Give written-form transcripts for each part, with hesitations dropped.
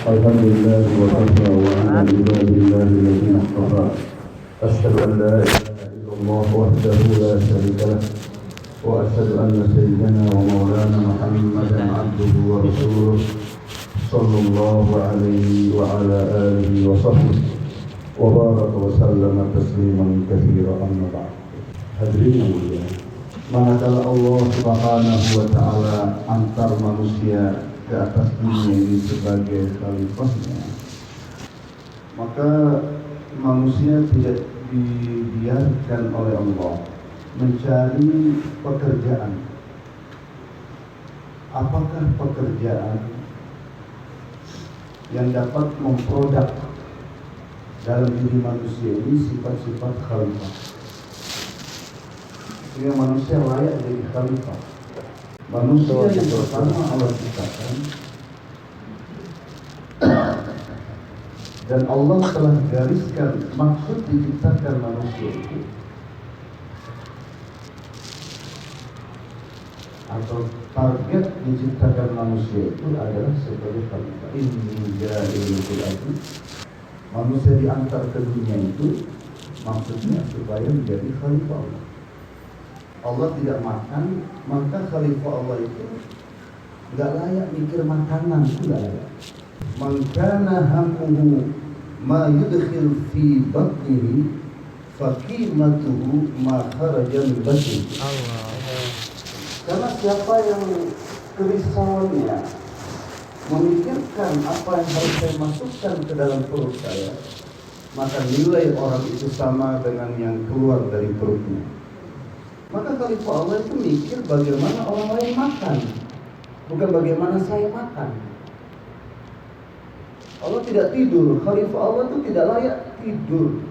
الحمد لله وكفى وعلى عباد الله الذين اصطفى أشهد أن لا إله إلا الله وحده لا شريك له وأشهد أن سيدنا ومولانا محمدا عبده ورسوله صلى الله عليه وعلى آله وصحبه وبارك وسلم تسليما كثيرا أما بعد. Hadirin yang mulia, manakala Allah Subhanahu wa taala antar manusia ke atas dunia ini sebagai khalifahnya, maka manusia tidak dibiarkan oleh Allah mencari pekerjaan. Apakah pekerjaan yang dapat memproduk dalam diri manusia ini sifat-sifat khalifah, sehingga manusia layak jadi khalifah. Manusia yang pertama Allah ciptakan, dan Allah telah gariskan maksud diciptakan manusia itu, atau target diciptakan manusia itu adalah sebagai khalifah. Inni ja'ilun fil ardi, manusia diantar ke dunia itu maksudnya supaya menjadi khalifah Allah. Allah tidak makan, maka khalifah Allah itu nggak layak mikir makanan, tidak layak. Man kana hammuhu ma yudkhil fi batnihi faqimatuhu ma kharaja min batnihi. Karena siapa yang kerisauannya memikirkan apa yang harus saya masukkan ke dalam perut saya, maka nilai orang itu sama dengan yang keluar dari perutnya. Maka khalifah Allah itu mikir bagaimana orang lain makan, bukan bagaimana saya makan. Allah tidak tidur, khalifah Allah itu tidak layak tidur,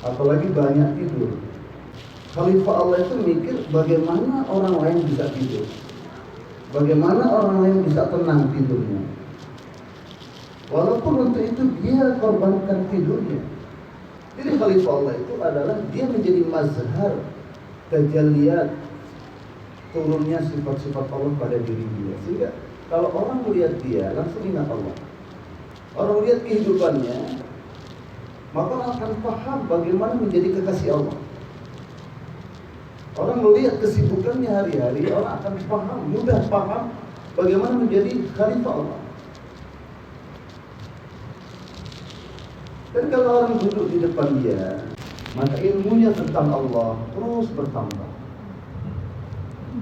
apalagi banyak tidur. Khalifah Allah itu mikir bagaimana orang lain bisa tidur, bagaimana orang lain bisa tenang tidurnya, walaupun untuk itu dia korbankan tidurnya. Jadi khalifah Allah itu adalah dia menjadi mazhar tajalliyat turunnya sifat-sifat Allah pada diri dia, sehingga kalau orang melihat dia langsung ingat Allah. Orang melihat kehidupannya, maka akan paham bagaimana menjadi kekasih Allah. Orang melihat kesibukannya hari-hari, orang akan paham, mudah paham bagaimana menjadi khalifah Allah. Dan kalau orang duduk di depan dia, maka ilmunya tentang Allah terus bertambah,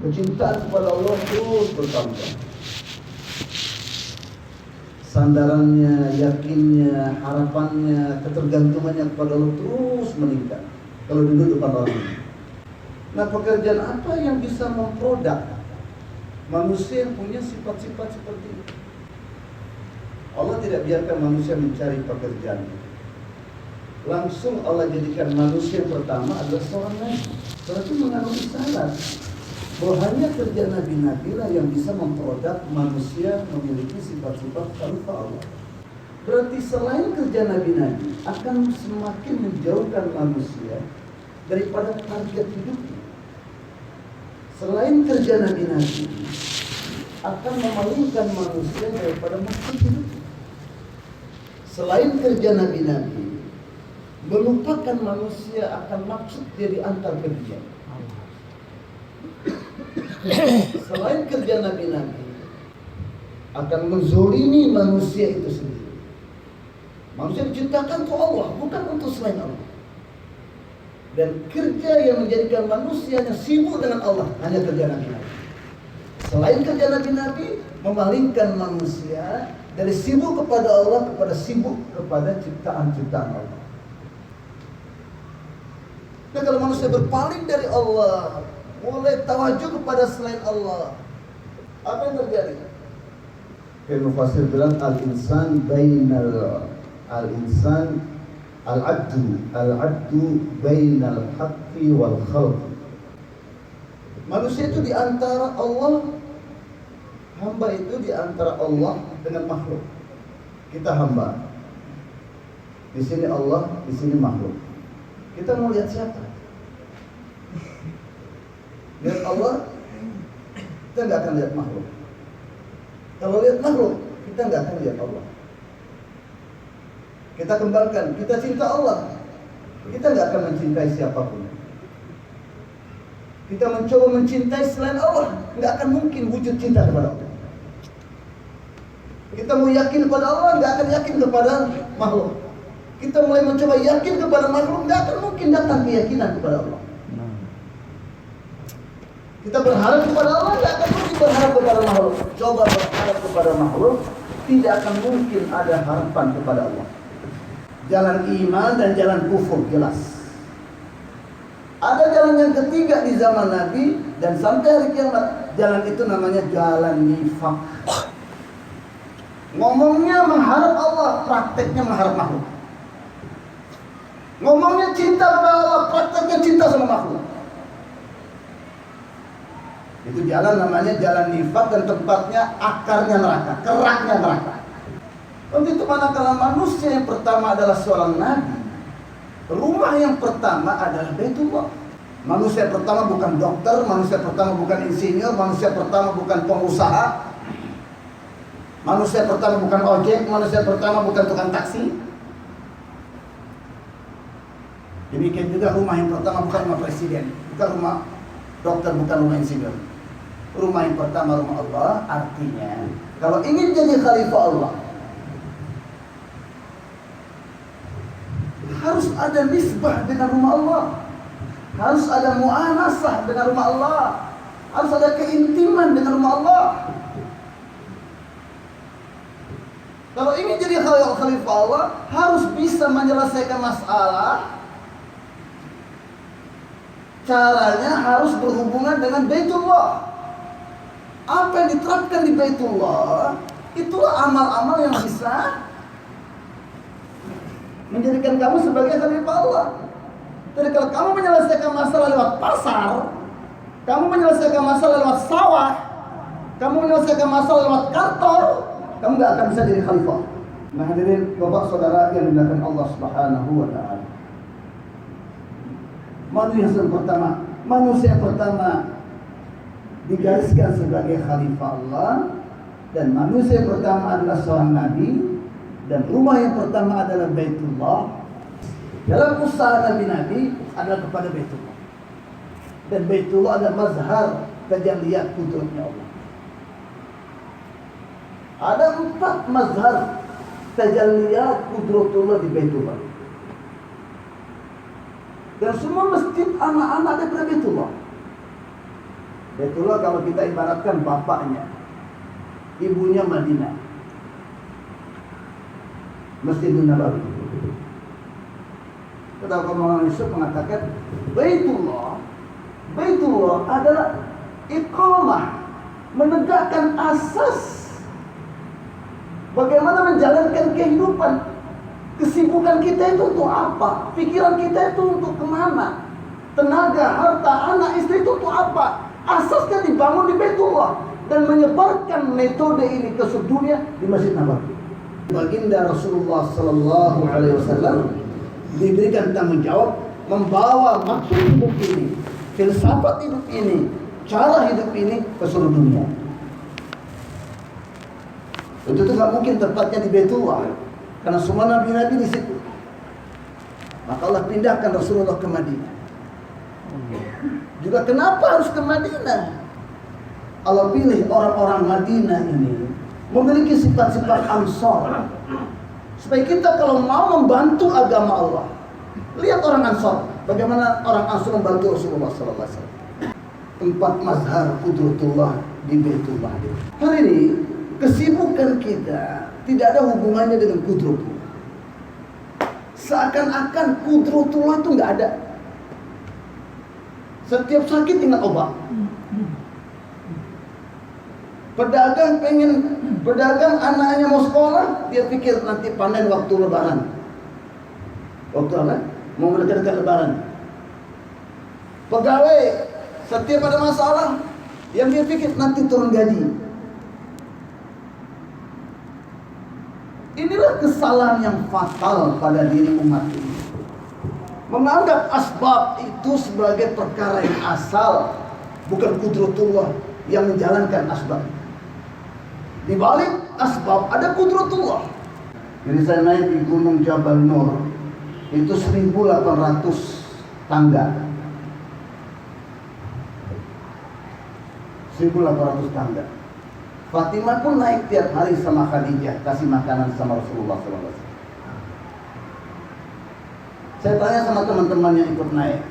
kecintaan kepada Allah terus bertambah, sandarannya, yakinnya, harapannya, ketergantungannya kepada Allah terus meningkat kalau duduk depan orang. Nah, pekerjaan apa yang bisa memproduk manusia yang punya sifat-sifat seperti itu? Allah tidak biarkan manusia mencari pekerjaan. Langsung Allah jadikan manusia yang pertama adalah seorang nabi. Berarti mengandung isyarat bahwa hanya kerja nabi-nabi lah yang bisa memproduk manusia memiliki sifat-sifat khalifah Allah. Berarti selain kerja nabi-nabi akan semakin menjauhkan manusia daripada target hidupnya. Selain kerja nabi-nabi akan memalingkan manusia daripada maksud hidupnya. Selain kerja nabi-nabi melupakan manusia akan maksud dia diantar ke dia. Selain kerja nabi-nabi akan menzolimi manusia itu sendiri. Manusia diciptakan untuk Allah, bukan untuk selain Allah. Dan kerja yang menjadikan manusia yang sibuk dengan Allah hanya kerja nabi-nabi. Selain kerja nabi-nabi, memalingkan manusia dari sibuk kepada Allah kepada sibuk kepada ciptaan-ciptaan Allah. Dan kalau manusia berpaling dari Allah, mulai tawajuh kepada selain Allah, apa yang terjadi? Ibnu Fasir bilang al-insan bainal al-insan al-abdu bainal haqqi wal khalq. Manusia itu di antara Allah, hamba itu di antara Allah dengan makhluk. Kita hamba. Di sini Allah, di sini makhluk. Kita mau lihat siapa? Lihat Allah, kita nggak akan lihat makhluk. Kalau lihat makhluk, kita nggak akan lihat Allah. Kita kembangkan, kita cinta Allah, kita nggak akan mencintai siapapun. Kita mencoba mencintai selain Allah, nggak akan mungkin wujud cinta kepada Allah. Kita mau yakin kepada Allah, nggak akan yakin kepada makhluk. Kita mulai mencoba yakin kepada makhluk, nggak akan mungkin datang keyakinan kepada Allah. Kita berharap kepada Allah, nggak akan mungkin berharap kepada makhluk. Coba berharap kepada makhluk, tidak akan mungkin ada harapan kepada Allah. Jalan iman dan jalan kufur jelas. Ada jalan yang ketiga di zaman Nabi dan sampai hari kiamat. Jalan itu namanya jalan nifaq. Ngomongnya mengharap Allah, prakteknya mengharap makhluk. Ngomongnya cinta kepada Allah, prakteknya cinta sama makhluk. Itu jalan namanya jalan nifaq dan tempatnya akarnya neraka, keraknya neraka. Untuk itu manakala manusia yang pertama adalah seorang nabi, rumah yang pertama adalah Baitullah. Manusia pertama bukan dokter, manusia pertama bukan insinyur, manusia pertama bukan pengusaha, manusia pertama bukan ojek, manusia pertama bukan tukang taksi. Demikian juga rumah yang pertama bukan rumah presiden, bukan rumah dokter, bukan rumah insinyur. Rumah yang pertama rumah Allah. Artinya kalau ingin jadi khalifah Allah, harus ada nisbah dengan rumah Allah, harus ada mu'anasah dengan rumah Allah, harus ada keintiman dengan rumah Allah. Kalau ingin jadi khalifah Allah, harus bisa menyelesaikan masalah. Caranya harus berhubungan dengan Baitullah. Apa yang diterapkan di Baitullah, itulah amal-amal yang bisa menjadikan kamu sebagai khalifah Allah. Jadi kalau kamu menyelesaikan masalah lewat pasar, kamu menyelesaikan masalah lewat sawah, kamu menyelesaikan masalah lewat kantor, kamu gak akan bisa jadi khalifah. Nah hadirin bapak saudara yang dimuliakan Allah Subhanahu wa ta'ala. Manusia pertama digariskan sebagai khalifah Allah, dan manusia pertama adalah seorang nabi, dan rumah yang pertama adalah Baitullah. Dalam usaha nabi-nabi adalah kepada Baitullah, dan Baitullah adalah mazhar tajalliyat kudratnya Allah. Ada 4 mazhar tajalliyat kudratullah di Baitullah, dan semua masjid anak-anak ada pada Baitullah. Baitullah kalau kita ibaratkan bapaknya, ibunya Madinah, Masjidun Nabawi. Ketika Maulana Yusuf mengatakan Baitullah adalah iqamah, menegakkan asas bagaimana menjalankan kehidupan. Kesibukan kita itu untuk apa? Pikiran kita itu untuk kemana? Tenaga, harta, anak, istri itu untuk apa? Asasnya dibangun di Baitullah, dan menyebarkan metode ini ke seluruh dunia di Masjid Nabawi. Baginda Rasulullah Sallallahu Alaihi Wasallam diberikan tanggung jawab membawa maksud hidup ini, filsafat hidup ini, cara hidup ini ke seluruh dunia. Itu nggak mungkin tempatnya di Baitullah, karena semua nabi-nabi di situ. Maka Allah pindahkan Rasulullah ke Madinah. Juga kenapa harus ke Madinah? Allah pilih orang-orang Madinah ini memiliki sifat-sifat Ansor, supaya kita kalau mau membantu agama Allah, lihat orang Ansor, bagaimana orang Ansor membantu Rasulullah SAW. Tempat mazhar kudratullah di Baitullah. Hari ini kesibukan kita tidak ada hubungannya dengan kudratullah. Seakan-akan kudratullah itu nggak ada. Setiap sakit ingat obat. Pedagang anaknya mau sekolah, dia pikir nanti panen waktu lebaran. Waktu apa? Mau mendekatkan lebaran. Pegawai setiap ada masalah, yang dia pikir nanti turun gaji. Inilah kesalahan yang fatal pada diri umat ini. Menganggap asbab itu sebagai perkara yang asal, bukan kudratullah yang menjalankan asbab. Di balik asbab ada kudratullah. Jadi saya naik di Gunung Jabal Nur, itu 1.800 tangga. 1.800 tangga. Fatimah pun naik tiap hari sama Khadijah, kasih makanan sama Rasulullah SAW. Saya tanya sama teman-teman yang ikut naik,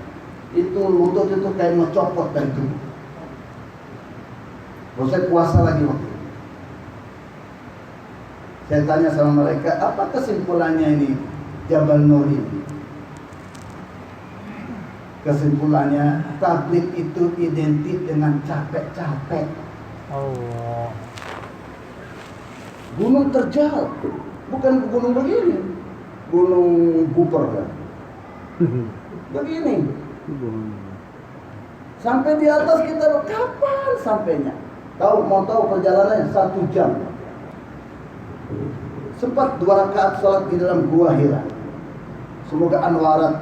itu lutut itu kayak mau copot dari tubuh. Terus saya puasa lagi waktu itu. Saya tanya sama mereka, apa kesimpulannya ini Jabal Nur ini? Kesimpulannya, tabligh itu identik dengan capek-capek. Allah. Gunung terjal, bukan gunung begini, gunung Buper kan? Begini. Sampai di atas kita, kapan sampainya? Mau tahu perjalanannya 1 jam. Sempat 2 rakaat salat di dalam gua Hira. Semoga anwarat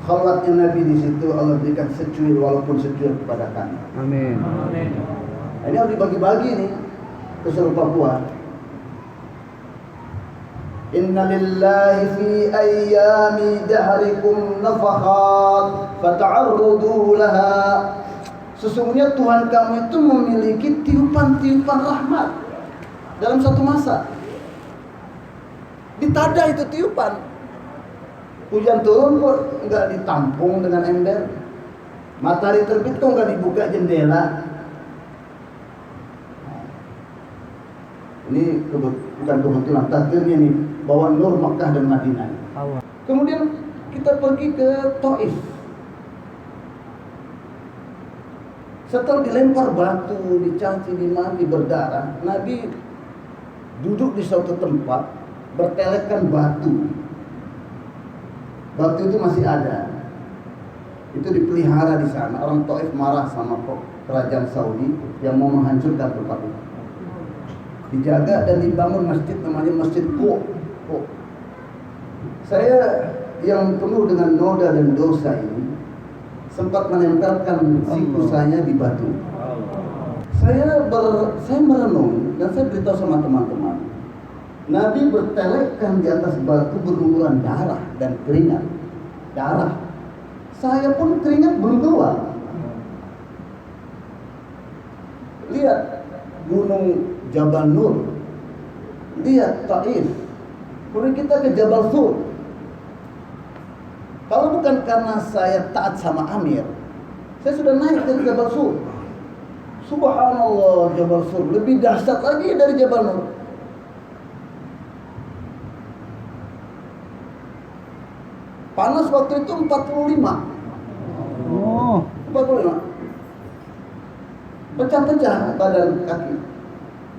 khalwatnya Nabi di situ Allah berikan secuil walaupun secuil kepada kami. Amin. Nah, ini harus dibagi-bagi nih ke seluruh Papua. Inna lillahi fi ayyami dahrikum nafakhat fata'arrudu laha. Sesungguhnya Tuhan kamu itu memiliki tiupan-tiupan rahmat dalam satu masa. Ditada itu tiupan. Hujan turun kok nggak ditampung dengan ember. Matahari terbit kok nggak dibuka jendela. Ini bukan kebetulan, takdirnya nih bawa nur Makkah dan Madinah. Allah. Kemudian kita pergi ke Taif. Setelah dilempar batu, dicaci, dimaki, berdarah, Nabi duduk di suatu tempat, bertelekan batu. Batu itu masih ada. Itu dipelihara di sana. Orang Taif marah sama kerajaan Saudi yang mau menghancurkan tempat itu. Dijaga dan dibangun masjid namanya Masjid Qo. Saya yang penuh dengan noda dan dosa ini sempat menempelkan siku saya di batu. Saya merenung dan saya beritahu sama teman-teman. Nabi bertelekan di atas batu berlumuran darah dan keringat. Darah. Saya pun keringat belum keluar. Lihat gunung Jabal Nur. Lihat Taif. Kemudian kita ke Jabal Sur. Kalau bukan karena saya taat sama Amir, saya sudah naik ke Jabal Sur. Subhanallah, Jabal Sur lebih dahsyat lagi dari Jabal Nur. Panas waktu itu 45. Oh. 45. Pecah-pecah badan kaki.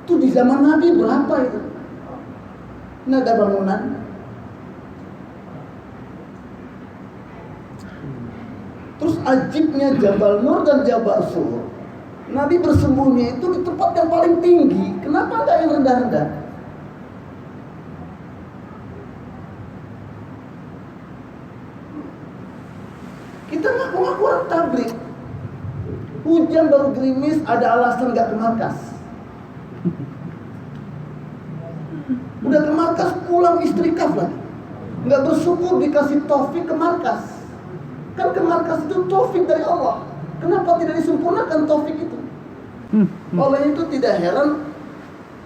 Itu di zaman Nabi berapa itu? Ini ada bangunan. Terus ajibnya Jabal Nur dan Jabal Sur, Nabi bersembunyi itu di tempat yang paling tinggi. Kenapa enggak yang rendah-rendah? Kita ngaku-ngaku orang tabligh. Hujan baru gerimis, ada alasan nggak ke markas. Udah ke markas pulang istrikaf lagi. Nggak bersyukur dikasih taufik ke markas. Kan ke markas itu taufik dari Allah. Kenapa tidak disempurnakan taufik itu? Oleh itu tidak heran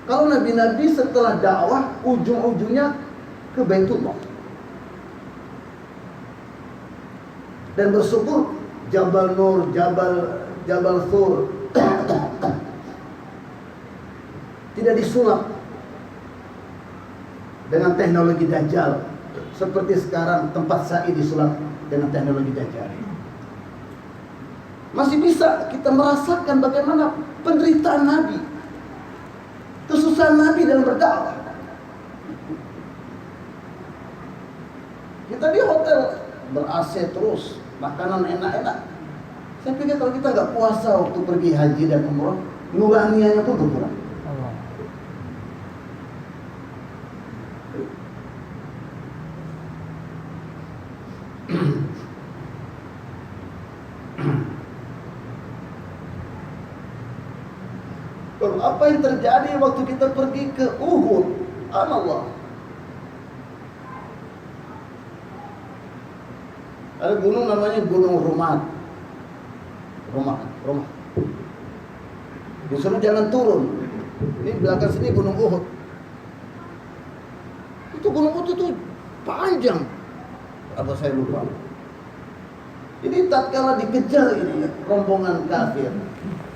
kalau nabi-nabi setelah dakwah ujung-ujungnya ke Baitullah. Dan bersyukur Jabal Nur, Jabal Sur tidak disulap dengan teknologi Dajjal seperti sekarang tempat Sa'i disulap dengan teknologi Dajjal. Masih bisa kita merasakan bagaimana penderitaan Nabi, kesusahan Nabi dalam berdakwah. Kita di hotel ber-AC terus, makanan enak-enak. Saya pikir kalau kita nggak puasa waktu pergi haji dan umrah, nuranianya pun berkurang. Allah. Lalu apa yang terjadi waktu kita pergi ke Uhud? Allah. Ada gunung namanya Gunung Rumat. Rumah. Disuruh jangan turun. Ini belakang sini Gunung Uhud. Itu Gunung Uhud itu panjang. Apa saya lupa. Ini tatkala dikejar ini rombongan kafir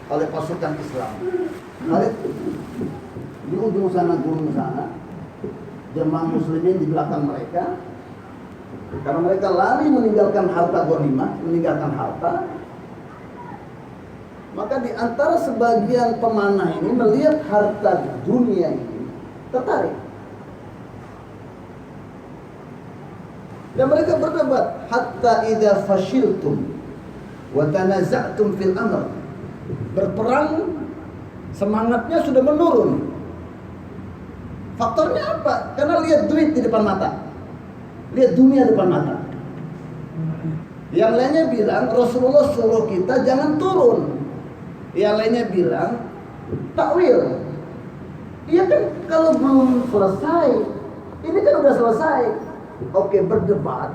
oleh pasukan Islam. Khalid di ujung sana gunung sana, jemaah muslimin di belakang mereka. Karena mereka lari meninggalkan harta ghanimah, meninggalkan harta. Maka di antara sebagian pemanah ini melihat harta dunia ini tertarik. Dan mereka berdebat hatta idza fashiltum wa tanaza'tum fil amr. Berperang semangatnya sudah menurun. Faktornya apa? Karena lihat duit di depan mata. Lihat dunia depan mata. Yang lainnya bilang Rasulullah suruh kita jangan turun. Yang lainnya bilang takwil. Iya kan kalau belum selesai. Ini kan udah selesai. Oke, berdebat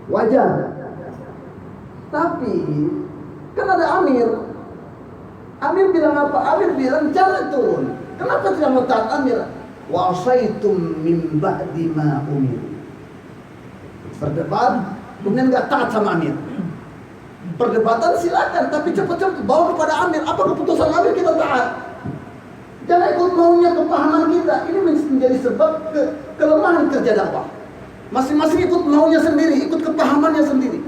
wajar. Tapi kan ada Amir. Amir bilang apa? Amir bilang jangan turun. Kenapa tidak mau taat Amir? Wa asaitum min ba'di ma umir. Berdebat, kemudian nggak taat sama Amir. Perdebatan silakan, tapi cepat-cepat bawa kepada Amir. Apa keputusan Amir kita taat. Jangan ikut maunya kepahaman kita. Ini menjadi sebab kelemahan kerja dakwah. Masing-masing ikut maunya sendiri, ikut kepahamannya sendiri.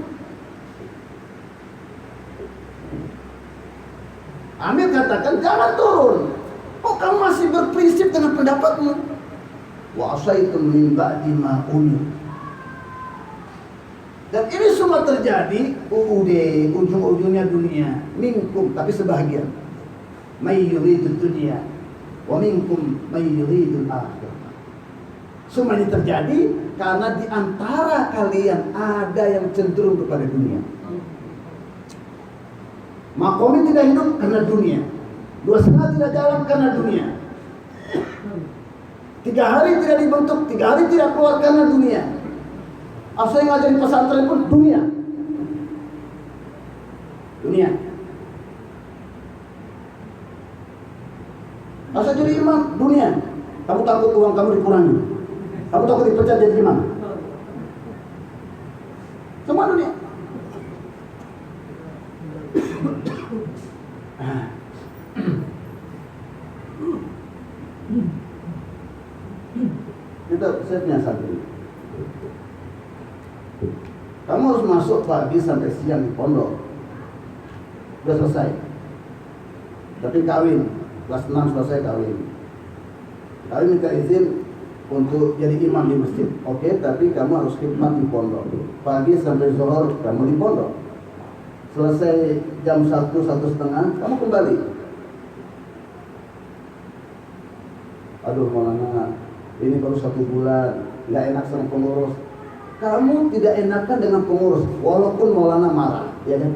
Amir katakan jangan turun. Kok kamu masih berprinsip dengan pendapatmu? Wa asaitum min ba'di ma umir. Dan ini semua terjadi ujung-ujungnya dunia. Minkum, tapi sebahagian. May yuridud dunya wa minkum may yuridul akhirah. Semua ini terjadi karena di antara kalian ada yang cenderung kepada dunia. Makomi tidak hidup karena dunia. 2,5 tidak jalan karena dunia. 3 hari tidak dibentuk, 3 hari tidak keluar karena dunia. Asal yang ngajarin pesantren pun dunia. Dunia. Asal jadi imam, dunia. Kamu takut uang kamu dikurangi. Kamu takut dipecat jadi imam. Semua dunia. Kita setnya satu. Kamu harus masuk pagi sampai siang di pondok. Sudah selesai. Tapi kawin, kelas 6 selesai kawin. Kawin minta izin untuk jadi imam di masjid. Oke, tapi kamu harus khidmat di pondok. Pagi sampai zuhur kamu di pondok. Selesai jam 1, 1:30 kamu kembali. Aduh Maulana, ini baru 1 bulan, nggak enak sama pengurus. Kamu tidak enakan dengan pengurus, walaupun Maulana marah, ya kan?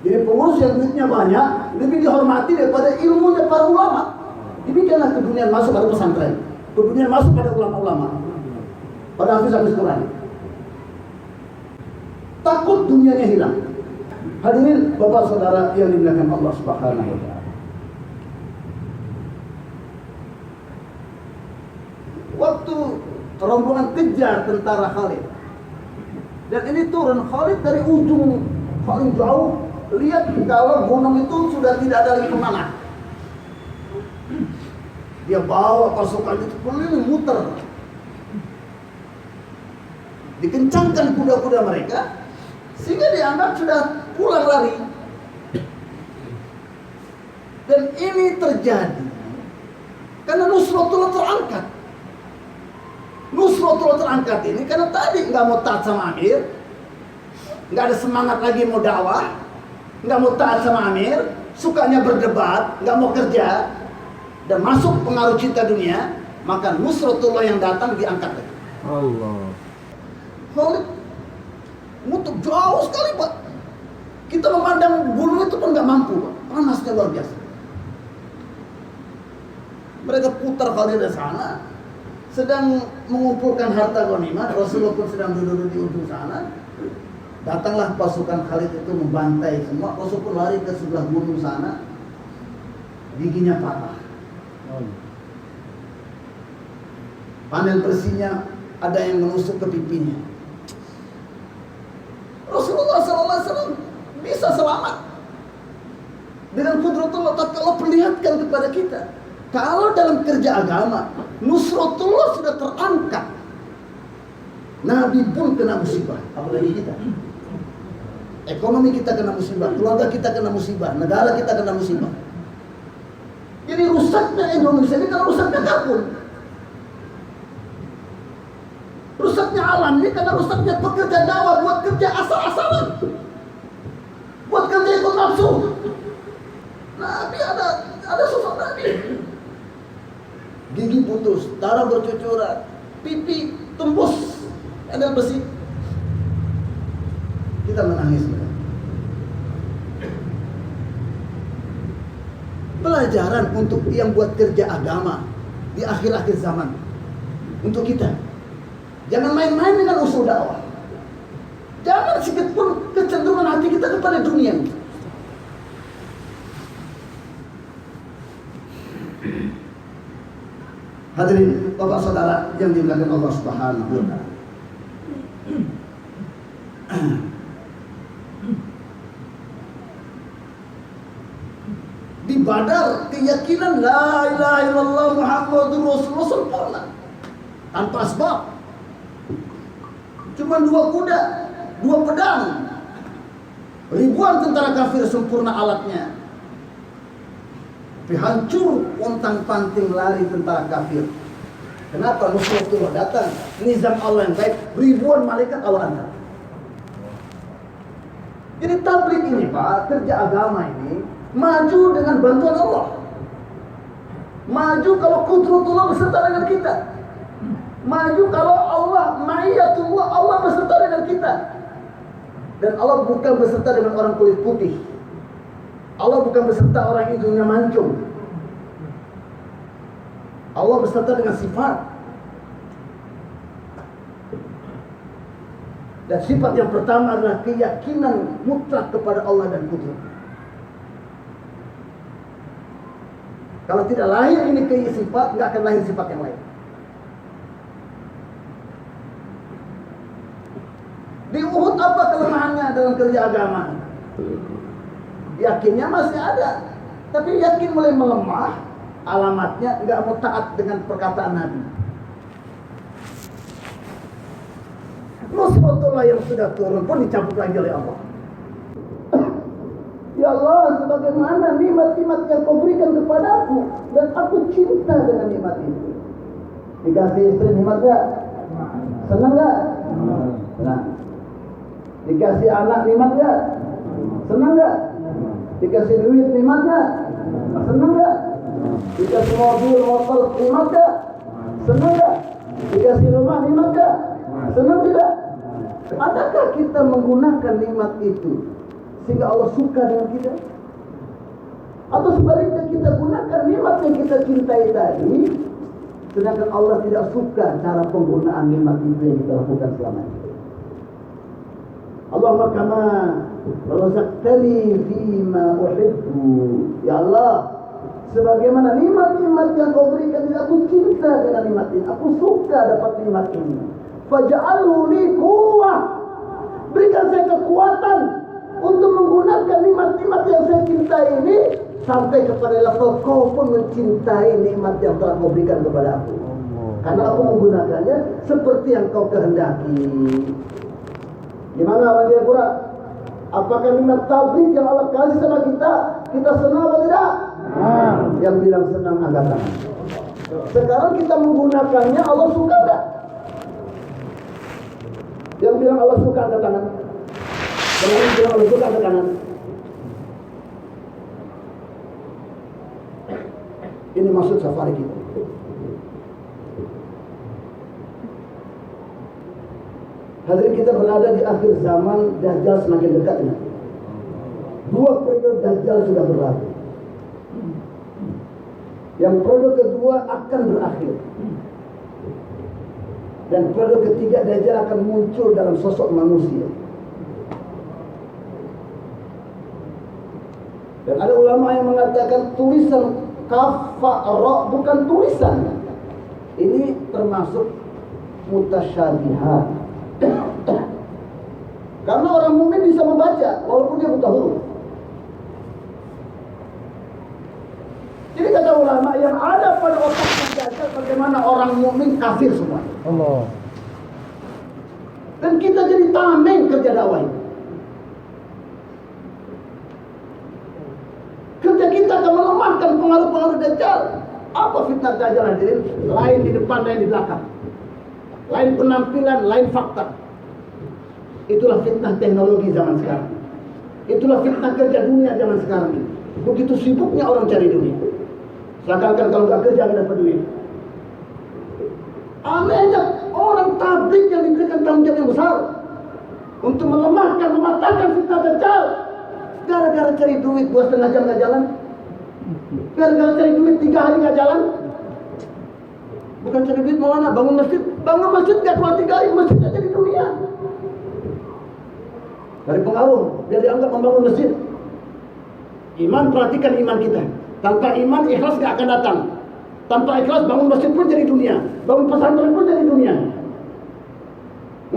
Jadi pengurus yang duitnya banyak lebih dihormati daripada ilmunya para ulama. Demikianlah kedunia masuk pada pesantren, kedunia masuk pada ulama-ulama, pada hafiz-hafiz Quran. Takut dunianya hilang. Hadirin Bapak Saudara yang dimuliakan Allah Subhanahu wa taala. Waktu rombongan kejar tentara Khalid, dan ini turun Khalid dari ujung paling jauh, lihat kalau gunung itu sudah tidak ada lagi pemanah. Dia bawa pasukan itu keliling muter, dikencangkan kuda-kuda mereka sehingga dianggap sudah pulang lari. Dan ini terjadi karena Nusratullah terangkat. Nusratullah terangkat ini karena tadi nggak mau taat sama Amir, nggak ada semangat lagi mau dakwah, nggak mau taat sama Amir, sukanya berdebat, nggak mau kerja, dan masuk pengaruh cinta dunia, maka Nusratullah yang datang diangkat lagi. Allah. Khalid muter jauh sekali Pak. Kita memandang gunung itu pun nggak mampu Pak. Panasnya luar biasa. Mereka putar Khalid di sana, sedang mengumpulkan harta ghanimah. Rasulullah pun sedang duduk di ujung sana. Datanglah pasukan Khalid itu membantai semua. Rasul pun lari ke sebelah gunung sana. Giginya patah. Panel besinya ada yang menusuk ke pipinya. Rasulullah SAW bisa selamat dengan kudratullah, tapi Allah perlihatkan kepada kita, kalau dalam kerja agama nusratullah sudah terangkat, Nabi pun kena musibah, apalagi kita. Ekonomi kita kena musibah, keluarga kita kena musibah, negara kita kena musibah. Jadi rusaknya Indonesia ini karena rusaknya karbon. Rusaknya alam ini karena rusaknya pekerja dakwah buat kerja asal-asalan, buat kerja ikut nafsu. Nabi ada sosok Nabi, gigi putus, darah bercucuran, pipi tembus ada besi. Kita menangis. Pelajaran untuk yang buat kerja agama di akhir-akhir zaman untuk kita. Jangan main-main dengan usul dakwah. Jangan sedikit pun kecenderungan hati kita kepada dunia. Hadirin Bapak Saudara yang dimuliakan Allah Subhanahu wa taala. Di Badar keyakinan la ilaha illallah Muhammadur Rasulullah sempurna tanpa sebab. Cuma 2 kuda, 2 pedang, ribuan tentara kafir sempurna alatnya. Tapi hancur pontang-panting lari tentara kafir. Kenapa? Nusratullah datang, nizam Allah yang baik, ribuan malaikat Allah hantar. Jadi tabligh ini Pak, kerja agama ini maju dengan bantuan Allah. Maju kalau kudratullah beserta dengan kita. Maju kalau Allah, ma'iyatullah, Allah beserta dengan kita. Dan Allah bukan beserta dengan orang kulit putih. Allah bukan beserta orang hidungnya mancung. Allah beserta dengan sifat. Dan sifat yang pertama adalah keyakinan mutlak kepada Allah dan kudrat. Kalau tidak lahir ini sifat, nggak akan lahir sifat yang lain. Di Uhud apa kelemahannya dalam kerja agama? Yakinnya masih ada, tapi yakin mulai melemah. Alamatnya nggak mau taat dengan perkataan Nabi. Nusratullah yang sudah turun pun dicabut lagi oleh Allah. Ya Allah, sebagaimana nikmat-nikmat yang kau berikan kepadaku, dan aku cinta dengan nikmat itu. Dikasih istri nikmat gak? Senang gak? Senang. Dikasih anak nikmat gak? Senang gak? Dikasih duit nikmat gak? Senang gak? Dikasih mobil, motor nikmat gak? Senang gak? Dikasih rumah nikmat gak? Senang tidak? Adakah kita menggunakan nikmat itu sehingga Allah suka dengan kita? Atau sebaliknya kita gunakan nikmat yang kita cintai tadi, sedangkan Allah tidak suka cara penggunaan nikmat itu yang kita lakukan selama ini. Allahumma kama razaqtani fima uhibbu. Ya Allah, sebagaimana nikmat-nikmat yang kau berikan, aku cinta dengan nikmat ini, aku suka dapat nikmat ini. Faj'alhu li quwwah. Berikan saya kekuatan untuk menggunakan nikmat-nikmat yang saya cintai ini sampai kepada level kau pun mencintai nikmat yang telah kau berikan kepada aku. Karena aku menggunakannya seperti yang kau kehendaki. Gimana orang Jayapura? Apakah nikmat tabligh yang Allah kasih sama kita, kita senang atau tidak? Yang bilang senang angkat tangan. Sekarang kita menggunakannya, Allah suka enggak? Yang bilang Allah suka angkat tangan. Yang bilang Allah suka angkat tangan. Ini maksud safari kita. Hadirin, kita berada di akhir zaman, Dajjal semakin dekat. Dua periode Dajjal sudah berlalu. Yang periode kedua akan berakhir. Dan periode ketiga Dajjal akan muncul dalam sosok manusia. Dan ada ulama yang mengatakan tulisan kaf fa ra bukan tulisan. Ini termasuk mutasyabihat. Karena orang mukmin bisa membaca walaupun dia buta huruf. Jadi kata ulama yang ada pada otaknya Dajjal bagaimana orang mukmin kafir semua. Allah. Dan kita jadi tameng kerja dakwah ini. Kerja kita akan melemahkan pengaruh-pengaruh Dajjal. Apa fitnah Dajjal hadirin? Lain di depan, lain di belakang. Lain penampilan, lain fakta. Itulah fitnah teknologi zaman sekarang. Itulah fitnah kerja dunia zaman sekarang ini. Begitu sibuknya orang cari dunia. Seakan-akan kalau nggak kerja nggak dapat duit. Anehnya orang tabligh yang diberikan tanggung jawab yang besar untuk melemahkan, mematahkan fitnah Dajjal. Gara-gara cari duit 2,5 jam nggak jalan. Gara-gara cari duit 3 hari nggak jalan. Bukan cari duit maulana, bangun masjid nggak keluar 3 hari, masjidnya jadi dunia. Dari pengaruh, dia dianggap membangun masjid. Iman, perhatikan iman kita. Tanpa iman, ikhlas gak akan datang. Tanpa ikhlas, bangun masjid pun jadi dunia. Bangun pesantren pun jadi dunia.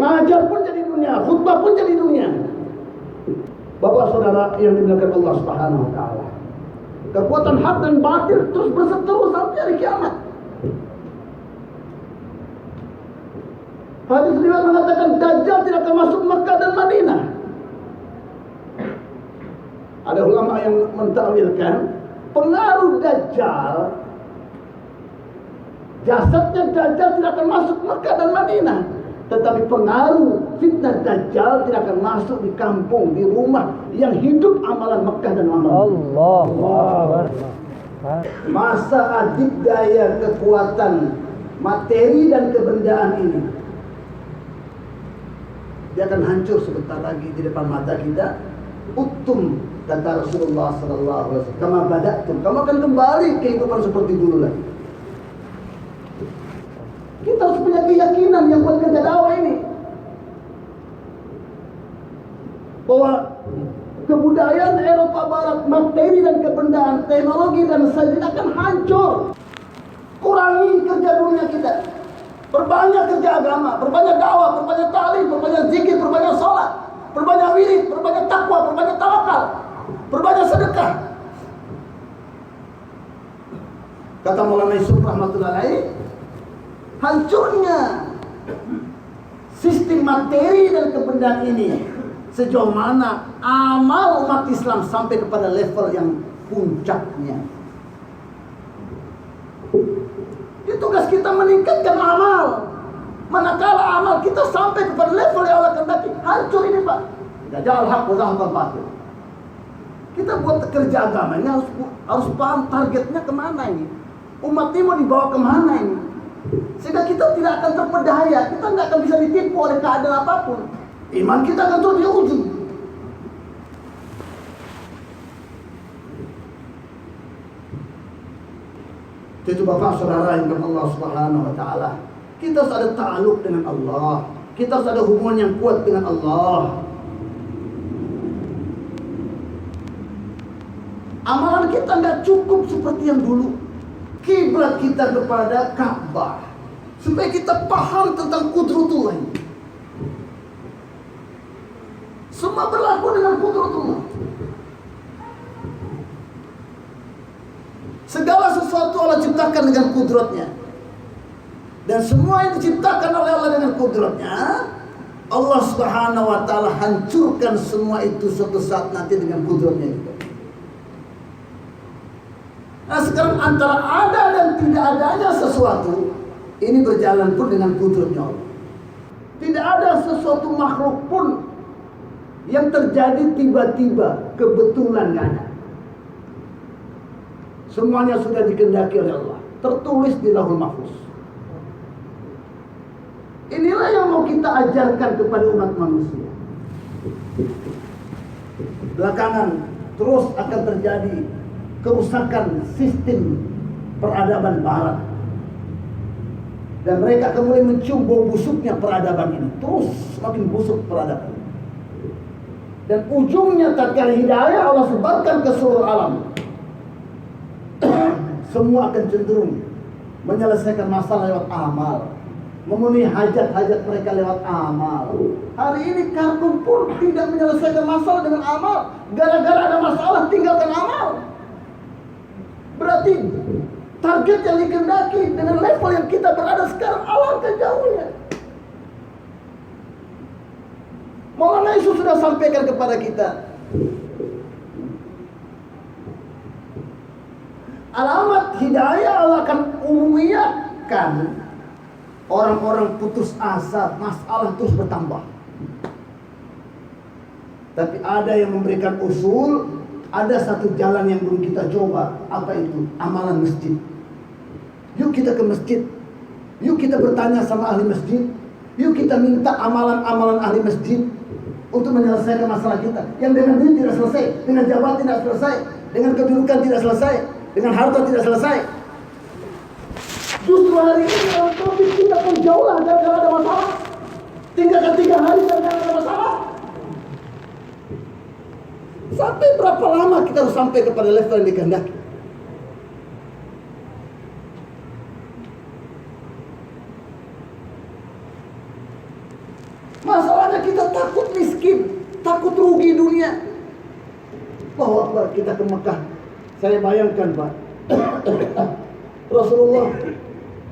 Ngajar pun jadi dunia. Khutbah pun jadi dunia. Bapak saudara yang dimuliakan Allah Subhanahu wa taala. Kekuatan hak dan batil terus berseteru sampai hari kiamat. Hadis riwayat mengatakan Dajjal tidak akan masuk Mekah dan Madinah. Ada ulama yang mentakwilkan pengaruh Dajjal, jasadnya Dajjal tidak akan masuk Mekah dan Madinah, tetapi pengaruh fitnah Dajjal tidak akan masuk di kampung, di rumah yang hidup amalan Mekah dan Madinah. Allah. Masa adikdaya kekuatan materi dan kebendaan ini, dia akan hancur sebentar lagi di depan mata kita. Utum, kata Rasulullah sallallahu alaihi wasallam, kama badatum, kamu akan kembali kehidupan seperti dulu lagi. Kita harus punya keyakinan yang buat kerja dakwah ini, bahwa kebudayaan Eropa Barat, materi dan kebendaan, teknologi dan sains akan hancur. Kurangi kerja dunia kita, perbanyak kerja agama, perbanyak dakwah, perbanyak ta'lim, perbanyak zikir, perbanyak sholat, perbanyak wirid, perbanyak takwa, perbanyak tawakal, perbanyak sedekah. Kata Maulana Yusuf rahmatullahi alaih, hancurnya sistem materi dan kebendaan ini sejauh mana amal umat Islam sampai kepada level yang puncaknya. Ini tugas kita meningkatkan amal. Manakala amal kita sampai kepada level yang Allah kehendaki, hancur ini Pak. Dajjal haq wa zahaqal batil. Kita buat kerja agama ini harus paham targetnya kemana ini. Umat ini mau dibawa kemana ini. Sehingga kita tidak akan terpedaya, kita nggak akan bisa ditipu oleh keadaan apapun. Iman kita akan terus diuji. Itu Bapak Saudara yang Allah Subhanahu wa taala. Kita harus ada ta'aluk dengan Allah. Kita harus ada hubungan yang kuat dengan Allah. Amalan kita nggak cukup seperti yang dulu. Kiblat kita kepada Ka'bah, supaya kita paham tentang Qudratullah ini. Semua berlaku dengan Qudratullah. Segala sesuatu Allah ciptakan dengan kudratnya. Dan semua yang diciptakan oleh Allah dengan kudratnya, Allah Subhanahu wa taala hancurkan semua itu suatu saat nanti dengan kudratnya juga. Nah sekarang antara ada dan tidak adanya sesuatu, ini berjalan pun dengan kudratnya Allah. Tidak ada sesuatu makhluk pun yang terjadi tiba-tiba, kebetulan gak ada. Semuanya sudah dikehendaki oleh Allah, tertulis di Lauhul Mahfuz. Inilah yang mau kita ajarkan kepada umat manusia. Belakangan terus akan terjadi kerusakan sistem peradaban barat. Dan mereka akan mulai mencium bau busuknya peradaban ini. Terus semakin busuk peradaban. Dan ujungnya tatkala hidayah Allah sebarkan ke seluruh alam, semua akan cenderung menyelesaikan masalah lewat amal, memenuhi hajat-hajat mereka lewat amal. Hari ini Khartoum pun tidak menyelesaikan masalah dengan amal. Gara-gara ada masalah tinggalkan amal. Berarti target yang dikehendaki dengan level yang kita berada sekarang alangkah jauhnya. Maulana Yusuf sudah sampaikan kepada kita, alamat hidayah Allah akan umumiyahkan orang-orang putus asa, masalah terus bertambah. Tapi ada yang memberikan usul, ada satu jalan yang belum kita coba. Apa itu? Amalan masjid. Yuk kita ke masjid. Yuk kita bertanya sama ahli masjid. Yuk kita minta amalan-amalan ahli masjid untuk menyelesaikan masalah kita. Yang dengan duit tidak selesai, dengan jabatan tidak selesai, dengan kedudukan tidak selesai, dengan harta tidak selesai. Justru hari ini dalam topik kita pun jauh lah gara-gara ada masalah. Tinggalkan 3 hari gara-gara ada masalah. Sampai berapa lama kita harus sampai kepada level yang dikehendaki? Masalahnya kita takut miskin, takut rugi dunia. Bahwa kita ke Mekah, saya bayangkan Pak, Rasulullah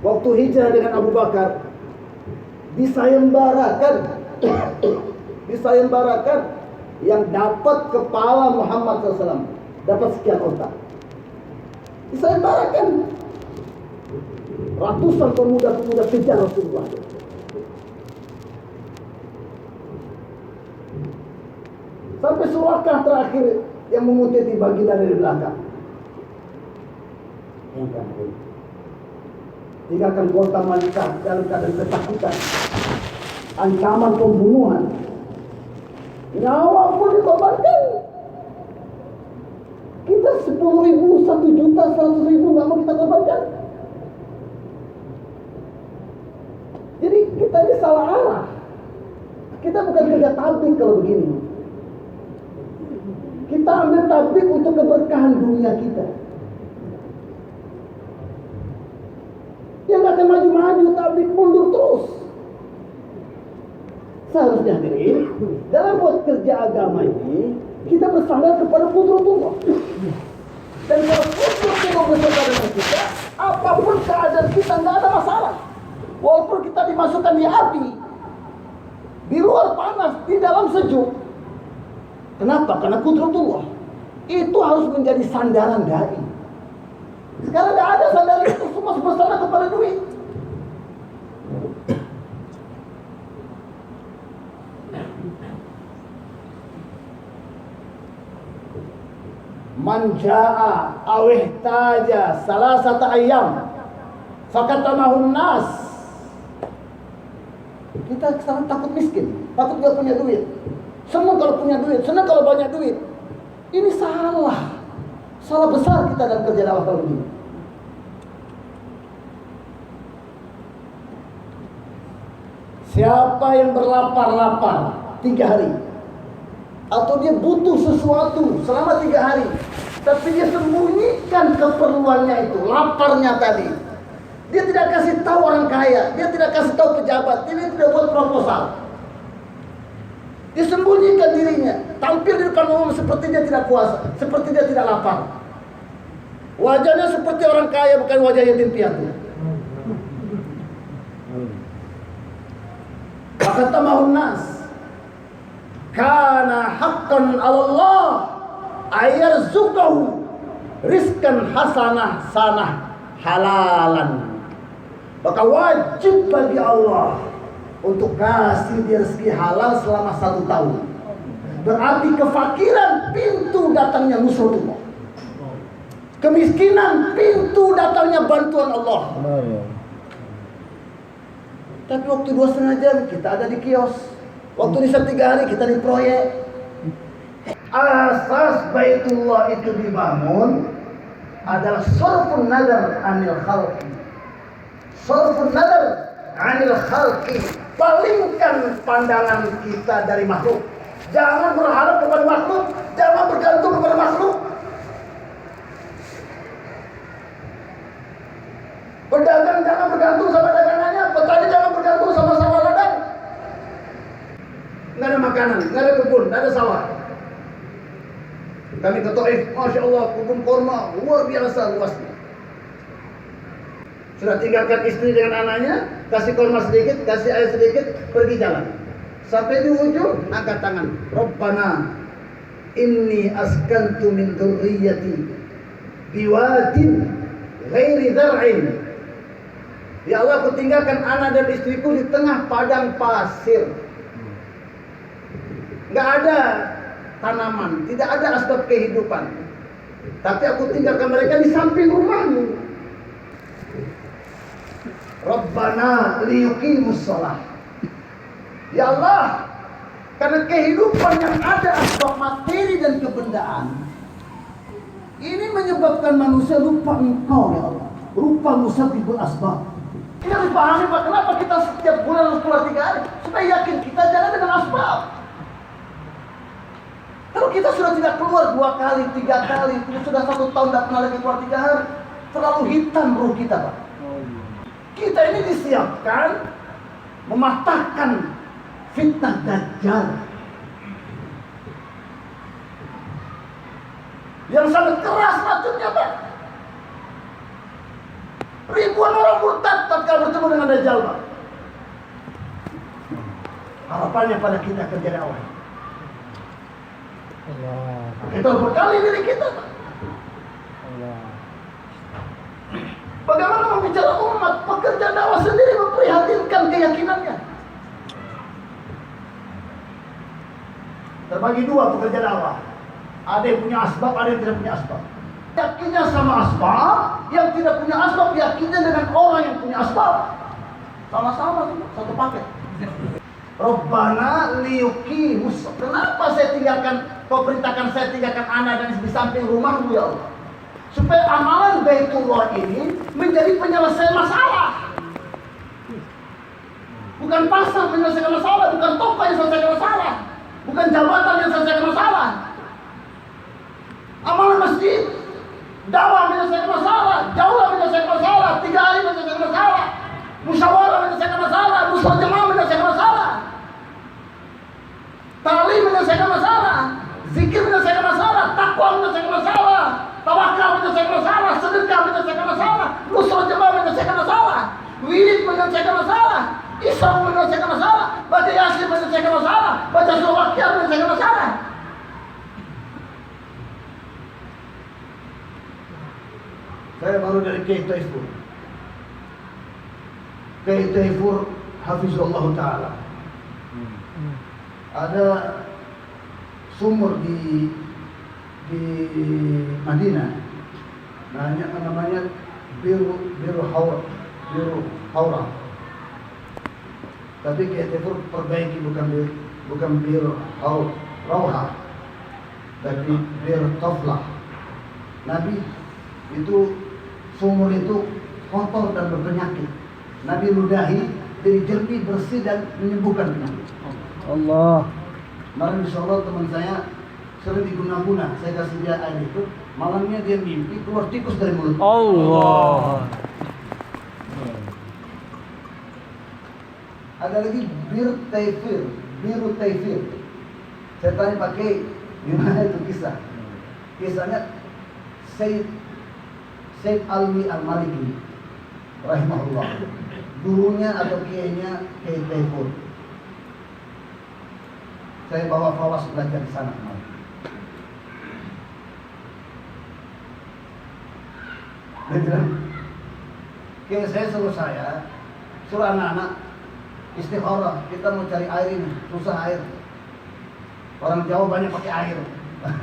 waktu hijrah dengan Abu Bakar disayembarakan yang dapat kepala Muhammad SAW dapat sekian onta. Disayembarakan. Ratusan pemuda-pemuda kejar Rasulullah. Sampai Surakah terakhir yang mengutip baginda dari belakang. Tinggalkan kota Makkah dalam keadaan ketakutan, ancaman pembunuhan, nyawa pun dikorbankan. Kita 10.000, 1.000.000, 100.000 nggak mau kita korbankan. Jadi kita ini salah arah. Kita bukan kerja tablik kalau begini. Kita ambil tablik untuk keberkahan dunia kita. Yang nggak akan maju-maju, tablik mundur terus. Seharusnya hadirin, dalam buat kerja agama ini kita bersandar kepada Qudratullah. Dan kalau Qudratullah bersama dengan kita, apapun keadaan kita nggak ada masalah. Walaupun kita dimasukkan di api, di luar panas, di dalam sejuk. Kenapa? Karena Qudratullah. Itu harus menjadi sandaran dai. Sekarang nggak ada sandaran itu, semua bersandar kepada duit. Manja'a awihtaja salasata ayyam fakatamahun nas. Kita sekarang takut miskin, takut gak punya duit, senang kalau punya duit, senang kalau banyak duit. Ini salah besar kita dalam kerja dakwah kalau begini. Siapa yang berlapar-lapar 3 hari, atau dia butuh sesuatu selama 3 hari, tapi dia sembunyikan keperluannya itu, laparnya tadi. Dia tidak kasih tahu orang kaya, dia tidak kasih tahu pejabat, dia tidak buat proposal. Dia sembunyikan dirinya, tampil di depan umum seperti dia tidak puasa, seperti dia tidak lapar. Wajahnya seperti orang kaya, bukan wajah yatim piatu. Fakatamahun nas. Kana haqqan 'alallah ayarzuqahu rizqan hasanah sanah halalan. Maka wajib bagi Allah untuk kasih dia rezeki halal selama 1 tahun. Berarti kefakiran pintu datangnya nusratullah. Kemiskinan pintu datangnya bantuan Allah. Tapi waktu 2,5 jam kita ada di kios. Waktu di 3 hari kita di proyek. Asas Baitullah itu dibangun adalah sarfun nazar anil khalqi. Sarfun nazar anil khalqi. Palingkan pandangan kita dari makhluk. Jangan berharap kepada makhluk, jangan bergantung kepada makhluk. Pedagang jangan bergantung sama dagangannya, petani jangan bergantung sama sawah ladang. Nggak ada makanan, nggak ada kebun, nggak ada sawah. Kami ke Taif, Masya Allah, kebun korma luar biasa luasnya. Sudah tinggalkan istri dengan anaknya, kasih korma sedikit, kasih air sedikit, pergi jalan. Sampai di ujung, angkat tangan. Rabbana, inni askantu min dzurriyyati biwadin ghairi dzar'in. Ya Allah, aku tinggalkan anak dan istriku di tengah padang pasir. Nggak ada tanaman, tidak ada asbab kehidupan. Tapi aku tinggalkan mereka di samping rumahmu. Rabbana liyuqimus shalah. Ya Allah, karena kehidupan yang ada asbab materi dan kebendaan ini menyebabkan manusia lupa Engkau, ya Allah. Lupa musabbibul asbab. Ini harus dipahami, Pak. Kenapa kita setiap bulan harus keluar 3 hari? Supaya yakin kita jalan dengan asbab. Kalau kita sudah tidak keluar 2 kali, 3 kali, sudah 1 tahun tidak pernah lagi keluar 3 hari, terlalu hitam roh kita, Pak. Kita ini disiapkan mematahkan fitnah Dajjal yang sangat keras racunnya, Pak. Ribuan orang murtad tatkala bertemu dengan Dajjal, Pak. Harapannya pada kita kerja dakwah. Kita berkali diri kita, Pak. Bagaimana membicara umat, pekerja dakwah sendiri memprihatinkan keyakinannya. Terbagi 2 pekerja dakwah. Ada yang punya asbab, ada yang tidak punya asbab. Yakinnya sama asbab, yang tidak punya asbab yakinnya dengan orang yang punya asbab. Sama-sama satu paket. Rabbana liyuqimus. Kenapa saya tinggalkan, kau perintahkan saya tinggalkan anak dan di samping rumahmu, ya Allah? Supaya amalan Baitullah ini menjadi penyelesaian masalah. Bukan pasar menyelesaikan masalah, bukan toko yang selesaikan masalah, bukan jabatan yang selesaikan masalah. Amalan masjid, dakwah menyelesaikan masalah, jaulah menyelesaikan masalah, 3 hari menyelesaikan masalah, musyawarah menyelesaikan masalah, musyawarah jemaah menyelesaikan masalah, ta'lim menyelesaikan masalah, zikir menyelesaikan masalah, takwa menyelesaikan masalah, tawakal menyelesaikan masalah, sedekah menyelesaikan masalah, musyawarah jemaah menyelesaikan masalah, wirid menyelesaikan masalah, isra menyelesaikan masalah, baca yasin menyelesaikan masalah, baca surah Waqiah menyelesaikan masalah. Saya baru dari Kiai Taifur. Kiai Taifur hafizullah ta'ala. Ada sumur di Madinah. Namanya Biru Haura. Tapi Kiai Taifur perbaiki, bukan Biru Rauha, tapi Biru Taflah. Nabi itu sumur itu kotor dan berpenyakit. Nabi ludahi jadi jernih, bersih dan menyembuhkan penyakit. Allah. Kemarin di Solo teman saya sering diguna-guna, saya kasih dia air itu, malamnya dia mimpi keluar tikus dari mulut. Allah. Ada lagi Biru Taifir. Saya tanya pakai gimana itu kisah? Kisahnya Said Alwi Al-Maliki rahimahullah, gurunya atau kiainya Kiai Taifur. Saya bawa fawas belajar di sana kemarin. Dia bilang, Kiai saya suruh anak-anak istikharah, kita mau cari air ini, susah air. Orang Jawa banyak pakai air.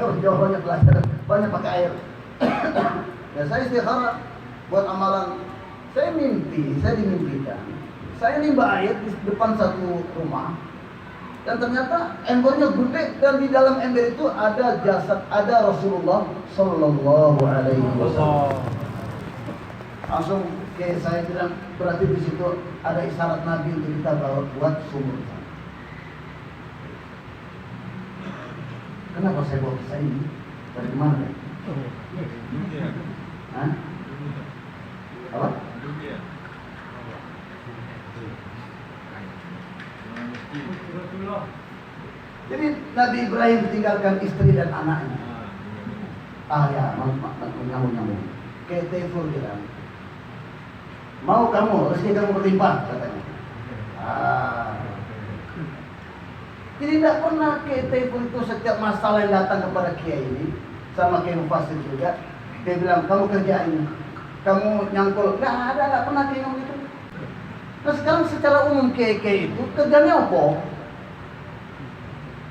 Orang Jawa banyak belajar, banyak pakai air. Ya saya istikharah buat amalan. Saya dimimpikan. Saya nimba air di depan satu rumah. Dan ternyata embernya gede dan di dalam ember itu ada jasad, ada Rasulullah Sallallahu Alaihi Wasallam. Langsung kayak saya bilang, berarti di situ ada isyarat Nabi untuk kita bawa buat sumur. Kenapa saya bawa kisah ini? Dari mana? Hah? Apa? Jadi Nabi Ibrahim tinggalkan istri dan anaknya. Ya, nyambung. Kayak telepon bilang, mau kamu, rezeki kamu berlimpah, katanya. Jadi tidak pernah kayak telepon itu setiap masalah yang datang kepada kiai ini, sama kiai Mufassir juga, dia bilang, kamu kerjain, kamu nyangkul, nggak pernah kayak gitu. Nah sekarang secara umum kiai-kiai itu kerjanya apa?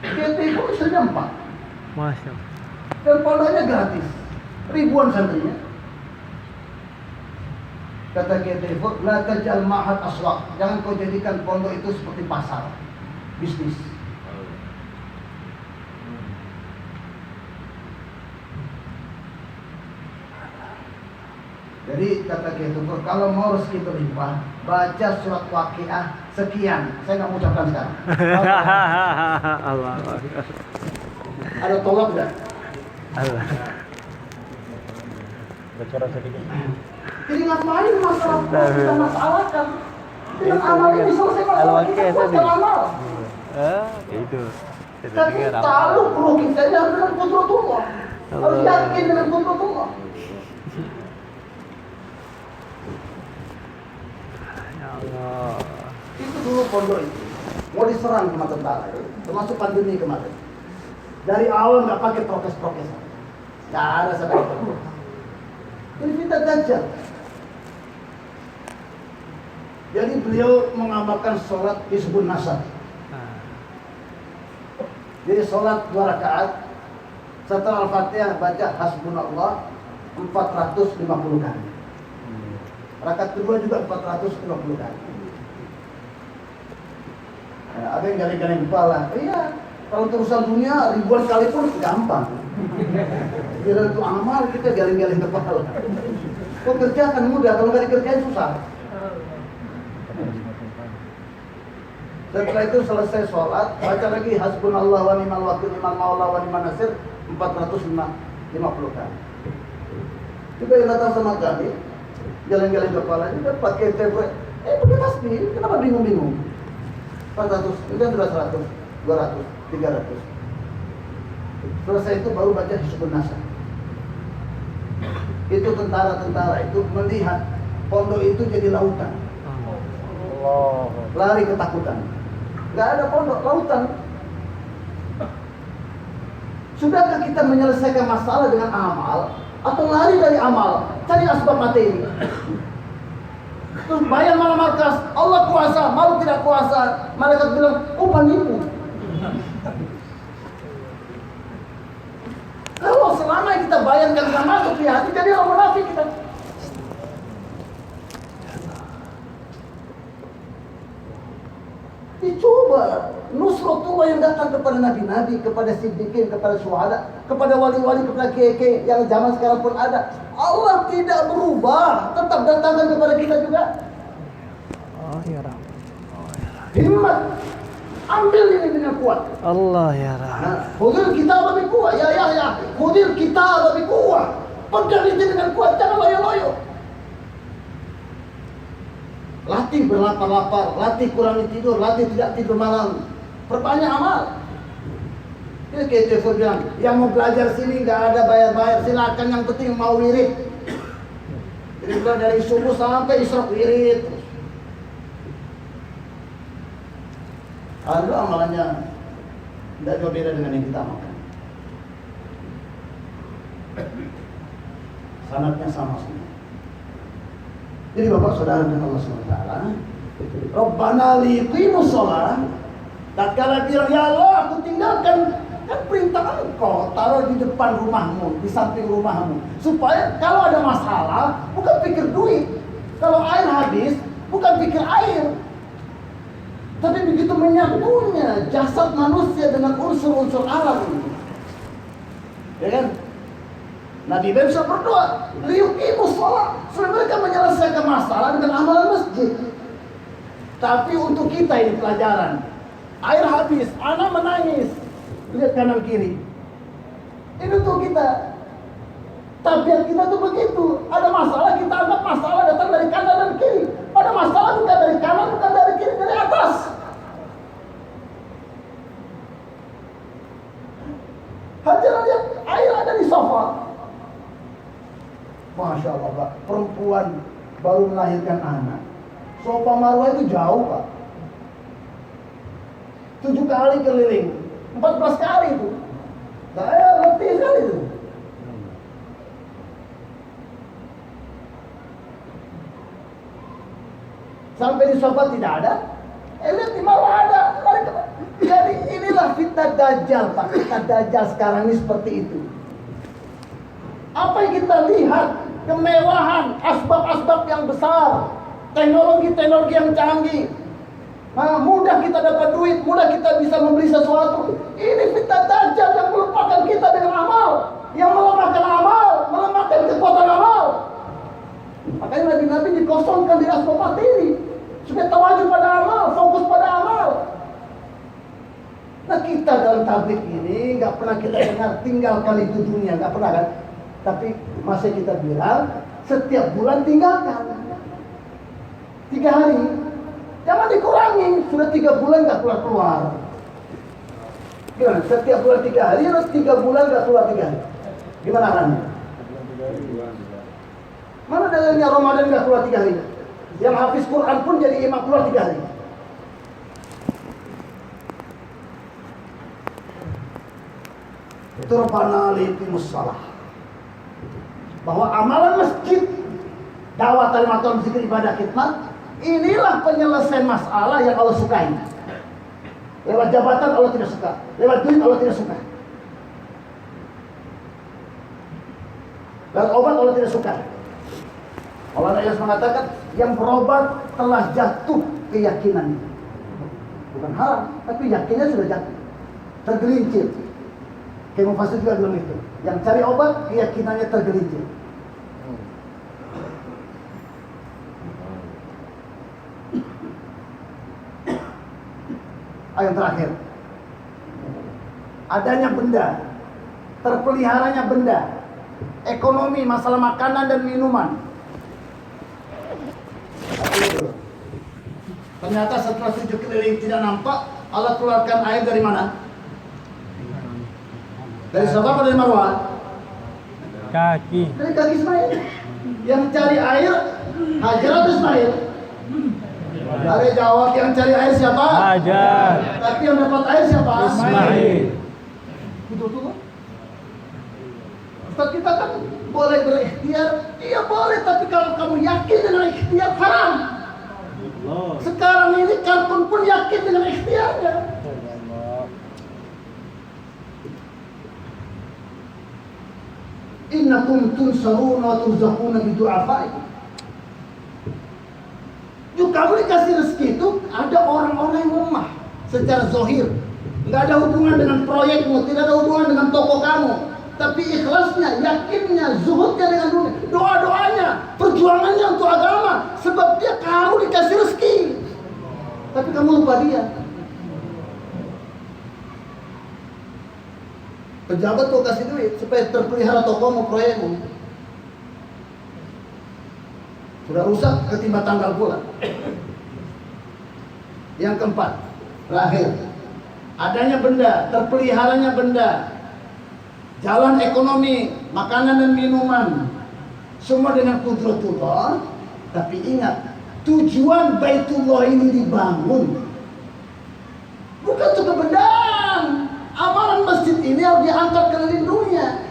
Kiai itu istrinya 4. Masya. Dan pondoknya gratis, ribuan santrinya. Kata Kiai Teifur, la taj'al ma'had aswaq. Jangan kau jadikan pondok itu seperti pasar, bisnis. Jadi kata Kiai Teifur, kalau mau rezeki berlimpah, baca surat Waqiah sekian. Saya nggak mau ucapkan sekarang. Allah. Ada tolak nggak? Allah. Bocoran sedikit. Jadi ngapain masalah kita masalahkan? Dengan amal ini selesai masalah kita buatkan amal. Itu. Tapi tahu perlu kita dengan kudratullah. Harus yakin dengan kudratullah. Ya Allah. Itu dulu pondok itu mau diserang sama tentara, termasuk pandemi kemarin. Dari awal nggak pakai prokes-prokes, nggak ada sampai itu. Ini fitnah Dajjal. Jadi beliau mengamalkan sholat Hizbun Nasr. Jadi sholat 2 rakaat, setelah Al-Fatihah baca Hasbunallah 450 kali. Rakaat kedua juga 450 kali. Nah, ada yang galing-galing kepala. Iya, kalau urusan dunia ribuan kali pun gampang. Bila itu amal kita galing-galing kepala. Kok kerja kan mudah, kalau nggak dikerjain susah. Setelah itu selesai sholat, baca lagi Hasbunallah wa ni'mal wakil, ni'mal maula wa ni'man nasir 450 kali. Juga yang datang sama kami, jalan-jalan kepala juga pakai tablet. Pakai tasbih, kenapa bingung-bingung? 400, itu kan sudah 100, 200, 300. Selesai itu baru baca Hizbun Nasr. Itu tentara-tentara itu melihat pondok itu jadi lautan. Lari ketakutan. Gak ada pondok, lautan. Sudahkah kita menyelesaikan masalah dengan amal atau lari dari amal? Cari asbab materi. Terus bayar malam markas, Allah kuasa, malu tidak kuasa. Malaikat bilang, oh penipu. Kalau selama kita bayarkan tidak masuk di hati, jadi orang munafik kita. Dicoba nusratullah yang datang kepada nabi-nabi, kepada siddiqin, kepada syuhada, kepada wali-wali, kepada kiai-kiai yang zaman sekarang pun ada. Allah tidak berubah, tetap datangkan kepada kita juga. Oh ya Rabb. Himmat, ambil ini dengan kuat. Allah ya Rabb. Khudil kitab lebih kuat, ya. Khudil kitab lebih kuat. Pegang ini dengan kuat, jangan loyo-loyo. Latih berlapar-lapar, latih kurangi tidur, latih tidak tidur malam. Perbanyak amal. Ini kayak Jeffer bilang, yang mau belajar sini nggak ada bayar-bayar, silakan, yang penting mau wirid. Jadi bilang dari subuh sampai isyraq wirid. Ada amalannya tidak jauh beda dengan yang kita amalkan. Sanadnya sama semua. Jadi Bapak Saudara dan Allah SWT, Rabbana liqimus shalah. Tatkala bilang, ya Allah, aku tinggalkan, kan perintah Engkau, taruh di depan rumahmu, di samping rumahmu, supaya kalau ada masalah bukan pikir duit, kalau air habis bukan pikir air. Tapi begitu menyatunya jasad manusia dengan unsur-unsur alam ini, ya kan? Nabi Ibrahim bisa berdoa, liyuqimus shalah, supaya mereka menyelesaikan masalah dengan amalan masjid. Tapi untuk kita ini pelajaran. Air habis, anak menangis, lihat kanan kiri. Ini untuk kita. Tabiat kita tuh begitu. Ada masalah, kita anggap masalah datang dari kanan dan kiri. Ada masalah bukan dari kanan, bukan dari kiri, dari atas. Hajar lihat air ada di sofa. Masya Allah Pak, perempuan baru melahirkan anak. Sofa Marwah itu jauh Pak. 7 kali keliling, 14 kali itu. Saya letih sekali itu. Sampai di sofa tidak ada, lihat di Marwah ada. Jadi inilah fitnah Dajjal Pak. Fitnah Dajjal sekarang ini seperti itu. Apa yang kita lihat, kemewahan, asbab-asbab yang besar, teknologi-teknologi yang canggih, mudah kita dapat duit, mudah kita bisa membeli sesuatu. Ini fitnah Dajjal yang melupakan kita dengan amal, yang melemahkan amal, melemahkan kekuatan amal. Makanya nabi-nabi dikosongkan di asbab materi, supaya tawajud pada amal, fokus pada amal. Nah kita dalam tablik ini nggak pernah kita dengar tinggalkan itu dunia, nggak pernah kan? Tapi masih kita bilang setiap bulan tinggalkan 3 hari, jangan dikurangi. Sudah 3 bulan nggak keluar. Gimana? Setiap bulan 3 hari atau 3 bulan nggak keluar 3 hari? Gimana caranya? Mana dalilnya Ramadan nggak keluar 3 hari? Yang hafiz Quran pun jadi imam keluar 3 hari. Itu Rabbana liqimus shalah. Bahwa amalan masjid, dakwah kalimatul zikir, ibadah khidmat, inilah penyelesaian masalah yang Allah sukai. Lewat jabatan Allah tidak suka, lewat duit Allah tidak suka, lewat obat Allah tidak suka. Allah Nabi mengatakan yang berobat telah jatuh keyakinan. Bukan haram, tapi yakinnya sudah jatuh, tergelincir. Kayak Mufassir juga bilang itu. Yang cari obat, keyakinannya tergelincir. Yang terakhir, adanya benda, terpeliharanya benda, ekonomi, masalah makanan dan minuman. Ternyata setelah 7 keliling tidak nampak, Allah keluarkan air dari mana? Dari Safa atau dari Marwah? Kaki. Dari kaki Ismail. Yang cari air Hajar atau Ismail? Ada jawab, yang cari air siapa? Hajar. Tapi yang dapat air siapa? Ismail. Betul-betul. Ustaz, kita kan boleh berikhtiar. Iya boleh, tapi kalau kamu yakin dengan ikhtiar haram. Sekarang ini Kartun pun yakin dengan ikhtiarnya. Innakum tunsaruna wa turzaquna bidu'afaikum. Yuk kamu dikasih rezeki itu ada orang-orang yang lemah secara zahir, nggak ada hubungan dengan proyekmu, tidak ada hubungan dengan toko kamu, tapi ikhlasnya, yakinnya, zuhudnya dengan dunia, doa-doanya, perjuangannya untuk agama, sebab dia kamu dikasih rezeki, tapi kamu lupa dia. Pejabat kau kasih duit supaya terpelihara tokomu, proyekmu. Sudah rusak, ketimpa tanggal pula. Yang keempat, terakhir, adanya benda, terpeliharanya benda, jalan ekonomi, makanan dan minuman, semua dengan qudratullah. Tapi ingat, tujuan Baitullah ini dibangun bukan untuk kebendaan. Amalan masjid ini harus diangkat keliling dunia.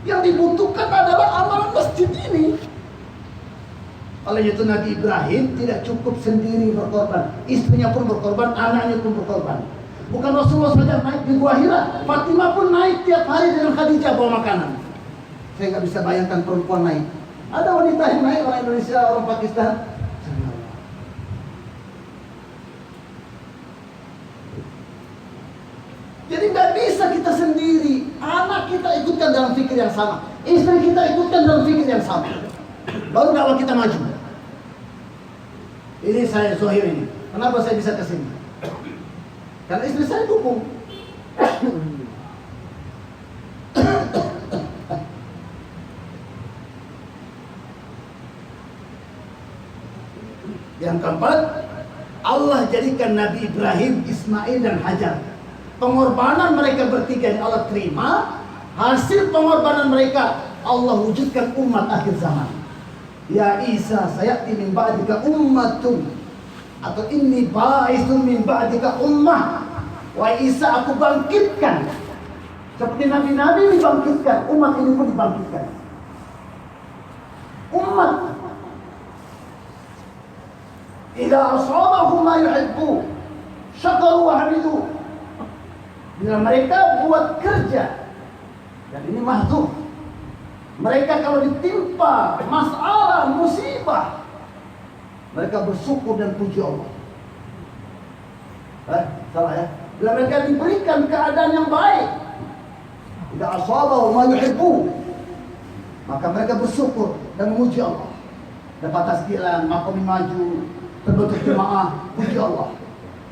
Yang dibutuhkan adalah amalan masjid ini. Oleh itu Nabi Ibrahim tidak cukup sendiri berkorban, istrinya pun berkorban, anaknya pun berkorban. Bukan Rasulullah saja naik di Gua Hira, Fatimah pun naik tiap hari dengan Khadijah bawa makanan. Saya nggak bisa bayangkan perempuan naik. Ada wanita yang naik, orang Indonesia, orang Pakistan. dalam fikir yang sama, istri kita ikutkan dalam fikir yang sama, baru dakwah kita maju. Ini saya Zohir ini. Kenapa saya bisa kesini? Karena istri saya dukung. Yang keempat, Allah jadikan Nabi Ibrahim, Ismail dan Hajar. Pengorbanan mereka bertiga yang Allah terima. Hasil pengorbanan mereka Allah wujudkan umat akhir zaman. Ya Isa, sayati min ba'dika ummatun, atau inni ba'itsun min ba'dika ummah. Wahai Isa, aku bangkitkan seperti nabi-nabi dibangkitkan, umat ini pun dibangkitkan. Umat idza asabahum ma yuhibbu syakaru wa hamidu. Bila mereka buat kerja, dan ini mahdzuf, mereka kalau ditimpa masalah, musibah, mereka bersyukur dan puji Allah. Salah ya? Bila mereka diberikan keadaan yang baik, idza asabahum ma yuhibbu, maka mereka bersyukur dan memuji Allah. Dapat tazkiran, makom maju, terbentuk jemaah, puji Allah.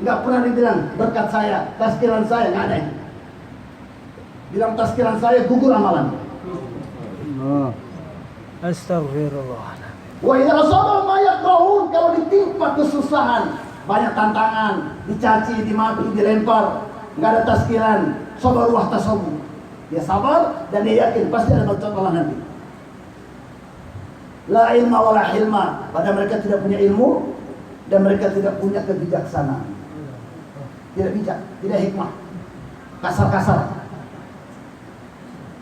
Enggak pernah dibilang berkat saya, tazkiran saya, enggak ada itu. Bilang tazkiran saya gugur amalan. Astagfirullah. Wa idza asaba ma yakrahun, kalau ditimpa kesusahan, banyak tantangan, dicaci, dimaki, dilempar, enggak ada tazkiran, sabar wa tasabu. Dia sabar dan dia yakin pasti ada bantuan Allah nanti. La ilma wala hilma, pada mereka tidak punya ilmu dan mereka tidak punya kebijaksanaan. Tidak bijak, tidak hikmah. Kasar-kasar.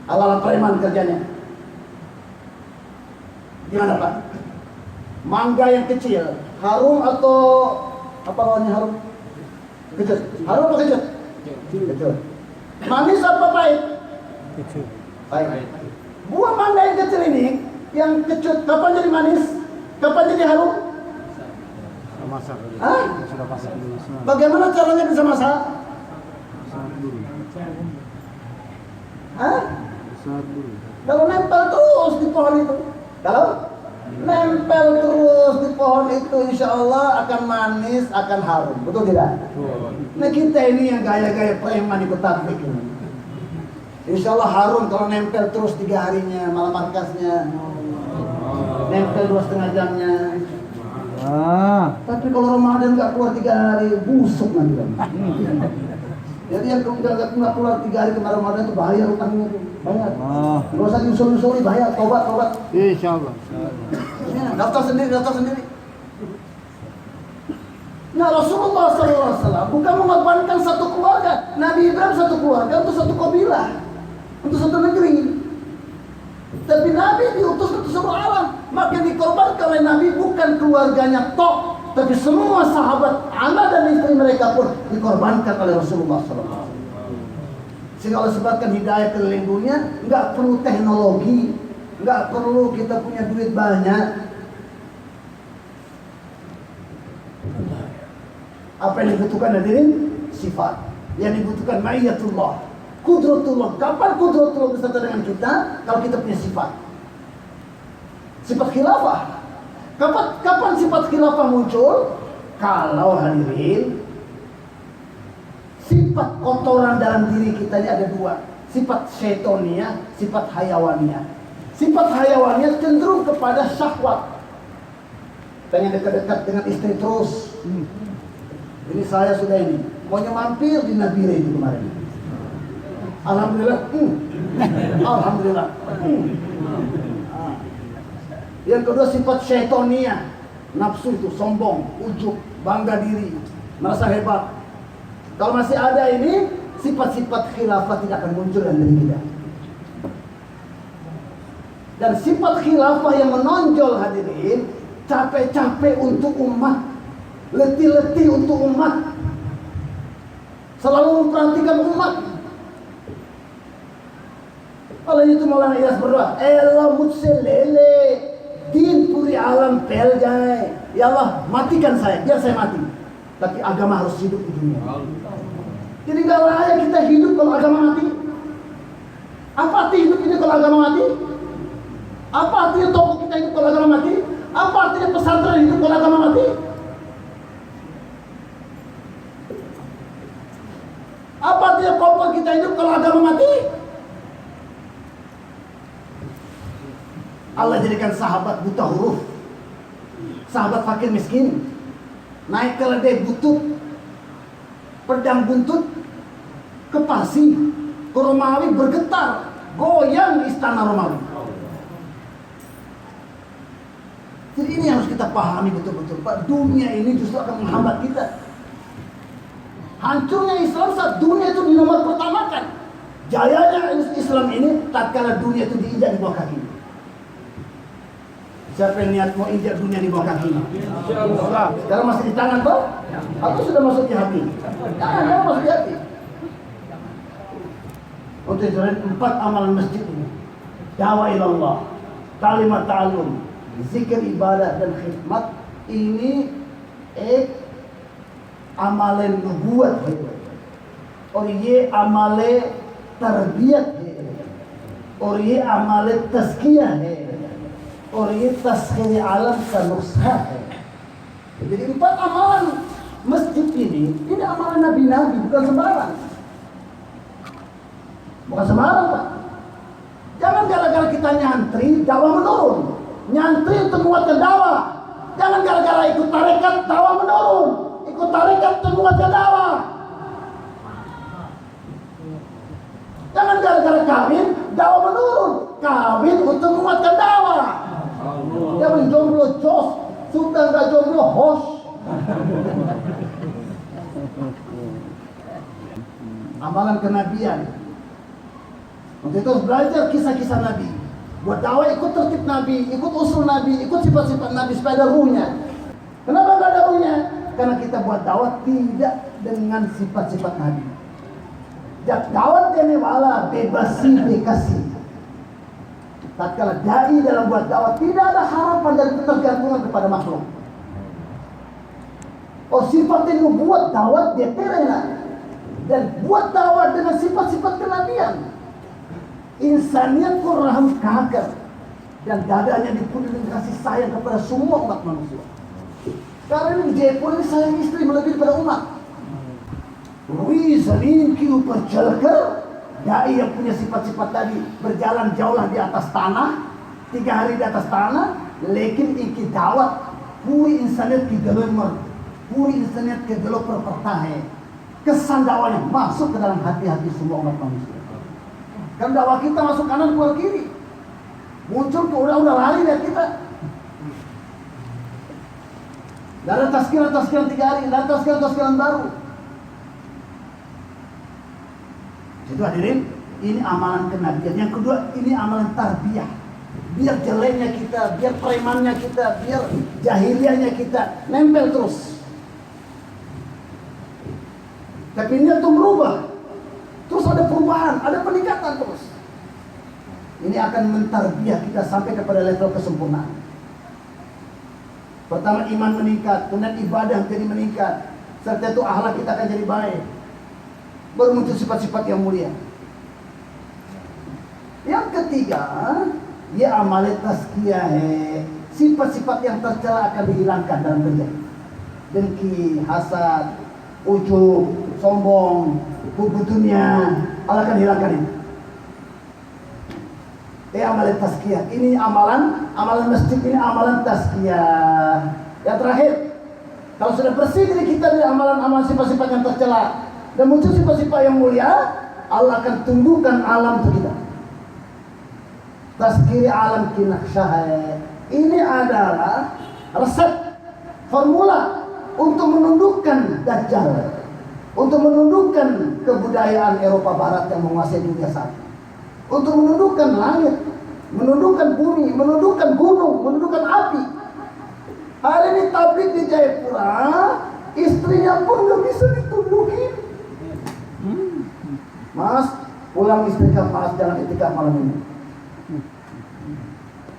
Ala-ala preman kerjanya. Gimana Pak? Mangga yang kecil, harum atau apa lawannya harum? Kecut. Harum atau kecut? Kecut. Manis apa pahit? Kecut. Pahit. Buah mangga yang kecil ini, yang kecut, kapan jadi manis? Kapan jadi harum? Masak. Hah? Sudah masak dulu semua. Bagaimana caranya bisa masak? Hah? Kalau nempel terus di pohon itu, kalau nempel terus di pohon itu, insya Allah akan manis, akan harum, betul tidak? Nah kita ini yang gaya-gaya preman ikut tablik ini, insya Allah harum kalau nempel terus 3 harinya, malam markasnya, nempel 2,5 jamnya. Tapi kalau Ramadan nggak keluar 3 hari, busuk nanti. Jadi yang nggak keluar 3 hari kemarin Ramadan itu bahaya utangnya itu, bayar. Nggak usah nyusul-nyusuli, bayar, tobat. Insya Allah. Ya, daftar sendiri. Nah Rasulullah SAW bukan mengorbankan satu keluarga. Nabi Ibrahim satu keluarga untuk satu kabilah, untuk satu negeri. Tapi Nabi diutus untuk seluruh alam. Maka dikorbankan oleh Nabi bukan keluarganya tok, tapi semua sahabat, anak dan istri mereka pun dikorbankan oleh Rasulullah SAW. Sehingga Allah sebutkan hidayah keliling dunia, nggak perlu teknologi, nggak perlu kita punya duit banyak. Apa yang dibutuhkan hadirin? Sifat. Yang dibutuhkan ma'iyatullah, kudratullah. Kapan kudratullah beserta dengan kita? Kalau kita punya sifat. Sifat khilafah. Kapan sifat khilafah muncul? Kalau hadirin, sifat kotoran dalam diri kita ini ada 2. Sifat syaitonia, sifat hayawania. Sifat hayawania cenderung kepada syahwat. Pengen dekat-dekat dengan istri terus. Ini saya sudah ini, maunya mampir di Nabire itu kemarin. Alhamdulillah. Alhamdulillah. Yang kedua sifat syaitonia, nafsu itu sombong, ujub, bangga diri, merasa hebat. Kalau masih ada ini, sifat-sifat khilafah tidak akan muncul dalam diri kita. Dan sifat khilafah yang menonjol hadirin, capek-capek untuk umat, letih-letih untuk umat, selalu memperhatikan umat. Oleh itu Maulana Iyas berdoa, Allah mutselele din puri alam pel jai. Ya Allah, matikan saya, biar saya mati. Tapi agama harus hidup di dunia. Jadi gak layak kita hidup kalau agama mati. Apa arti hidup ini kalau agama mati? Apa artinya toko kita hidup kalau agama mati? Apa artinya pesantren hidup kalau agama mati? Apa artinya kompor kita hidup kalau agama mati? Allah jadikan sahabat buta huruf, sahabat fakir miskin, naik keledai butut, pedang buntut, ke Parsi, ke Romawi bergetar, goyang istana Romawi. Jadi ini harus kita pahami betul-betul, Pak. Dunia ini justru akan menghambat kita. Hancurnya Islam saat dunia itu dinomor pertamakan. Jayanya Islam ini tatkala dunia itu diinjak di bawah kaki. Siapa yang niat mau injak dunia di bawah kaki? Sekarang masih di tangan, Pak? Atau sudah masuk di hati? Jangan masuk di hati. Untuk itu 4 amalan masjid ini: dakwah ilallah, kalimat ta'allum, zikir ibadah dan khidmat. Ini amalan nubuat और ये अमाले तरबियत है और ये अमाले तज़किया है और ये तस्खीर आलम का नुस्खा है. Jadi 4 amalan masjid ini amalan nabi-nabi, bukan sembarang. Bukan sembarang, Pak. Jangan gara-gara kita nyantri dakwah menurun. Nyantri untuk menguatkan dakwah. Jangan gara-gara ikut tarekat dakwah menurun. Ikut tarekat untuk menguatkan dakwah. Jangan gara-gara kawin dakwah menurun. Kawin untuk menguatkan dakwah. Jangan jomblo jos, sudah nggak jomblo host. Amalan kenabian. Untuk itu harus belajar kisah-kisah Nabi. Buat dakwah ikut tertib Nabi, ikut usul Nabi, ikut sifat-sifat Nabi supaya ada ruhnya. Kenapa nggak ada ruhnya? Karena kita buat dakwah tidak dengan sifat-sifat Nabi. Dakwah ini wala bebasi bekasi. Tatkala dai dalam buat dakwah tidak ada harapan dan ketergantungan kepada makhluk. Oh, sifatnya buat dakwah dia terena dan buat dakwah dengan sifat-sifat kenabian. Insaniat rahim kakak dan dadanya dipenuhi dengan kasih sayang kepada semua umat manusia. Sekarang ini Jepun ini sayang istri melebihi daripada umat. Rui zamin ki upar chalkar, dai yang punya sifat-sifat tadi berjalan jauhlah di atas tanah, 3 hari di atas tanah, lekin inki dawat puri insaniat ki galomar, puri insaniat ki galopar pertahe. Kesan dakwahnya masuk ke dalam hati-hati semua umat manusia. Kan dakwah kita masuk kanan keluar kiri. Muncul ke udah lari lihat kita. Gak ada tazkiran 3 hari, gak ada tazkiran baru. Itu hadirin, ini amalan kenabian. Yang kedua, ini amalan tarbiyah. Biar jeleknya kita, biar premannya kita, biar jahiliahnya kita nempel terus. Tapi ini tuh berubah. Terus ada perubahan, ada peningkatan terus. Ini akan mentarbiyah kita sampai kepada level kesempurnaan. Pertama iman meningkat, kemudian ibadah jadi meningkat. Serta itu akhlak kita akan jadi baik. Baru muncul sifat-sifat yang mulia. Yang ketiga, ya amalet tazkiyah. Sifat-sifat yang tercela akan dihilangkan dalam kerja. Dengki, hasad, ujub, sombong, hubbu dunia, Allah akan hilangkan ini. Amalan tazkiyah. Ini amalan masjid ini amalan tazkiyah. Yang terakhir, kalau sudah bersih diri kita dari amalan-amalan sifat-sifat yang tercela dan muncul sifat-sifat yang mulia, Allah akan tumbuhkan alam untuk kita. Tazkiri alam kinaksyah. Ini adalah resep, formula untuk menundukkan Dajjal, untuk menundukkan kebudayaan Eropa Barat yang menguasai dunia saat ini, untuk menundukkan langit, menundukkan bumi, menundukkan gunung, menundukkan api. Hari ini tabligh di Jayapura, istrinya pun nggak bisa ditundukin. Mas, pulang istiqamah, Mas jangan itikaf malam ini.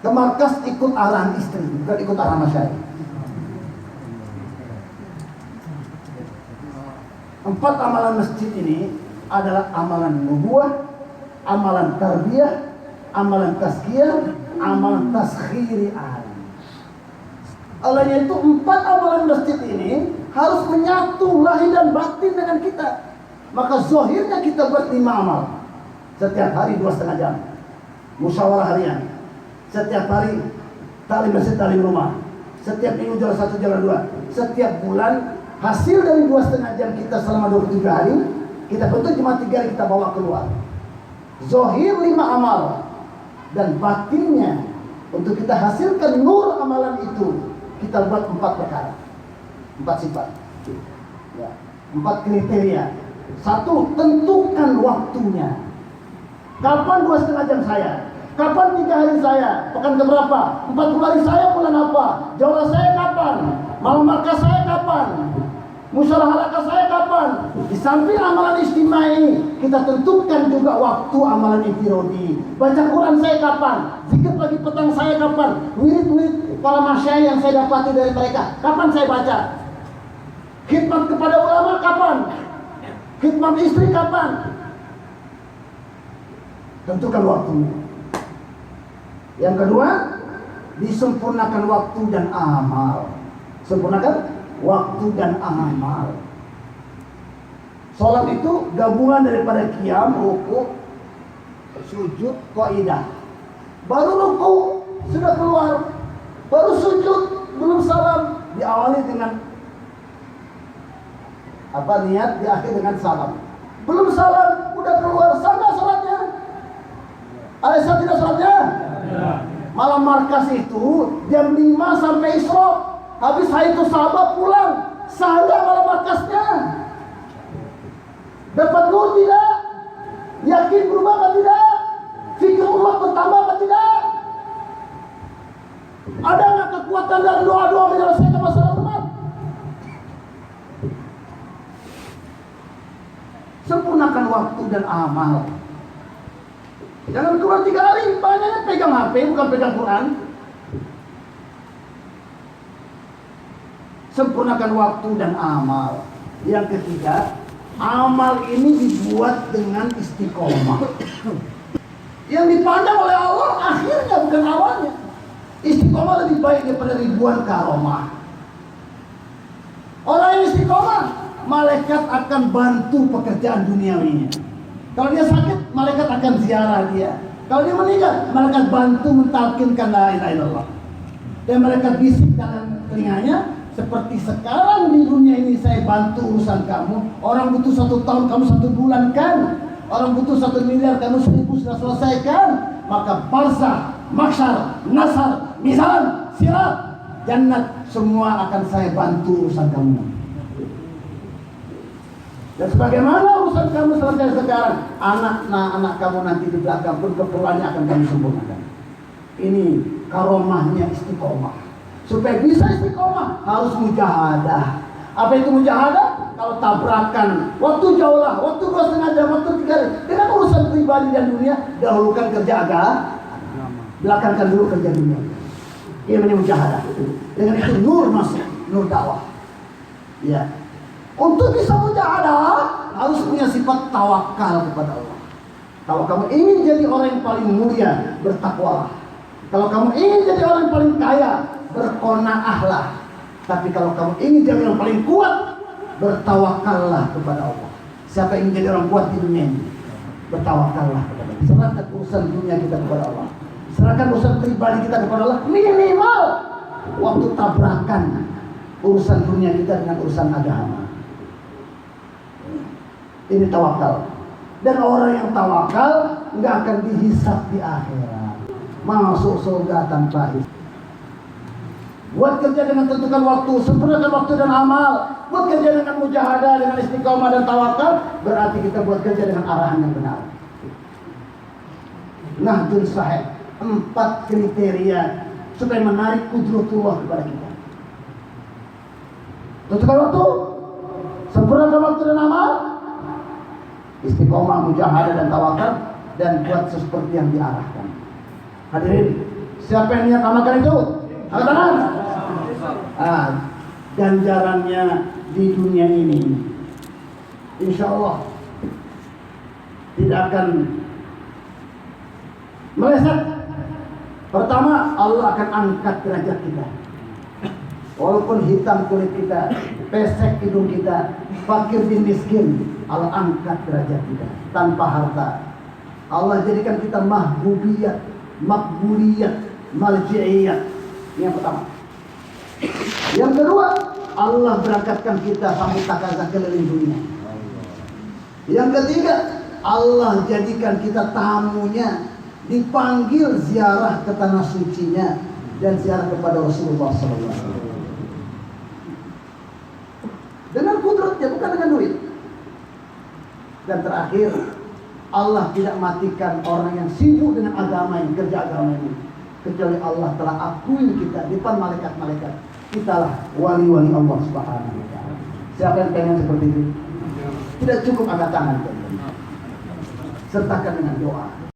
Ke markas ikut arahan istri, bukan ikut arahan masyarakat. 4 amalan masjid ini adalah amalan nubuah, amalan tarbiyah, amalan tazkiyah, amalan taskhiri alam. Olehnya itu 4 amalan masjid ini harus menyatu lahir dan batin dengan kita. Maka zahirnya kita buat 5 amal. Setiap hari 2,5 jam. Musyawarah harian. Setiap hari taklim masjid, taklim rumah. Setiap minggu jalan 1, jalan 2. Setiap bulan hasil dari 2,5 jam kita selama 27 hari, kita bentuk jemaah 3 hari, kita bawa keluar. Zahir 5 amal, dan batinnya untuk kita hasilkan nur amalan itu, kita buat 4 perkara, 4 sifat, ya, 4 kriteria. 1, tentukan waktunya. Kapan 2,5 jam saya? Kapan 3 hari saya? Pekan keberapa? 40 hari saya bulan apa? Jauh saya kapan? Malam markas saya kapan? Musyawarah halaqah saya kapan? Di samping amalan istimai, kita tentukan juga waktu amalan infirodi. Baca Quran saya kapan? Zikir pagi petang saya kapan? Wirid-wirid para masyayikh yang saya dapati dari mereka, kapan saya baca? Khidmat kepada ulama kapan? Khidmat istri kapan? Tentukan waktunya. Yang kedua, disempurnakan waktu dan amal. Sempurnakan waktu dan amal. Salat itu gabungan daripada qiyam, ruku, sujud, qaidah. Baru ruku sudah keluar, baru sujud belum salam, diawali dengan niat, diakhiri dengan salam. Belum salam udah keluar, sana salatnya. Ada tidak salatnya? Malam markas itu jam 5 sampai Isra. Habis itu sahabat pulang, sahada malam markasnya. Dapat nur tidak? Yakin berubah atau tidak? Fikir umat bertambah atau tidak? Ada nggak kekuatan dalam doa-doa menyelesaikan masalah umat? Sempurnakan waktu dan amal. Jangan keluar 3 hari, banyaknya pegang HP, bukan pegang Quran. Sempurnakan waktu dan amal. Yang ketiga, amal ini dibuat dengan istiqomah. Yang dipandang oleh Allah akhirnya, bukan awalnya. Istiqomah lebih baik daripada ribuan karomah. Orang yang istiqomah, malaikat akan bantu pekerjaan duniawinya. Kalau dia sakit, malaikat akan ziarah dia. Kalau dia meninggal, malaikat bantu mentalkinkan la ilaha illallah. Dan malaikat bisik dalam telinganya, seperti sekarang di dunia ini saya bantu urusan kamu. Orang butuh 1 tahun, kamu 1 bulan kan? Orang butuh 1 miliar, kamu 1.000 sudah selesaikan. Maka barzah, mahsyar, nasar, mizan, sirat, jannat, semua akan saya bantu urusan kamu. Dan sebagaimana urusan kamu selesai sekarang, anak kamu nanti di belakang pun keperluannya akan kami sempurnakan. Ini karomahnya istiqomah. Supaya bisa istiqomah harus mujahadah. Apa itu mujahadah? Kalau tabrakan, waktu jauh lah, waktu 2,5 jam, waktu 3 hari. Dengan urusan pribadi dan dunia, dahulukan kerja agama, belakangkan dulu kerja dunia. Ini namanya mujahadah. Dengan itu nur masuk, nur dakwah. Ya. Untuk bisa mujahadah harus punya sifat tawakal kepada Allah. Kalau kamu ingin jadi orang yang paling mulia, bertakwalah. Kalau kamu ingin jadi orang yang paling kaya, berqanaahlah. Tapi kalau kamu ingin jadi orang yang paling kuat, bertawakallah kepada Allah. Siapa yang ingin jadi orang kuat di dunia ini? Bertawakallah kepada Allah. Serahkan urusan dunia kita kepada Allah. Serahkan urusan pribadi kita kepada Allah. Minimal waktu tabrakan urusan dunia kita dengan urusan agama. Ini tawakal. Dan orang yang tawakal nggak akan dihisap di akhirat, masuk surga tanpa hisab. Buat kerja dengan tentukan waktu, sempurnakan waktu dan amal. Buat kerja dengan mujahadah, dengan istiqomah dan tawakal, berarti kita buat kerja dengan arahan yang benar. Nahdun sahih, 4 kriteria supaya menarik kudratullah kepada kita. Tentukan waktu, sempurnakan waktu dan amal, istiqomah, mujahadah dan tawakal, dan buat seperti yang diarahkan. Hadirin, siapa yang niat amalkan itu? Angkat tangan. Ganjarannya di dunia ini, insya Allah tidak akan meleset. Pertama, Allah akan angkat derajat kita. Walaupun hitam kulit kita, pesek hidung kita, fakir bin miskin, Allah angkat derajat kita tanpa harta. Allah jadikan kita mahbubiyat, makbuliyat, marji'iyat. Ini yang pertama. Yang kedua, Allah berangkatkan kita sampai takaza keliling dunia. Yang ketiga, Allah jadikan kita tamunya, dipanggil ziarah ke tanah sucinya dan ziarah kepada Rasulullah SAW. Dengan kudratnya, bukan dengan duit. Dan terakhir, Allah tidak matikan orang yang sibuk dengan agama ini, kerja agama ini, kecuali Allah telah akui kita di depan malaikat-malaikat. Kitalah wali-wali Allah Subhanahu wa ta'ala. Siapa yang pengen seperti itu? Tidak cukup angkat tangan, sertakan dengan doa.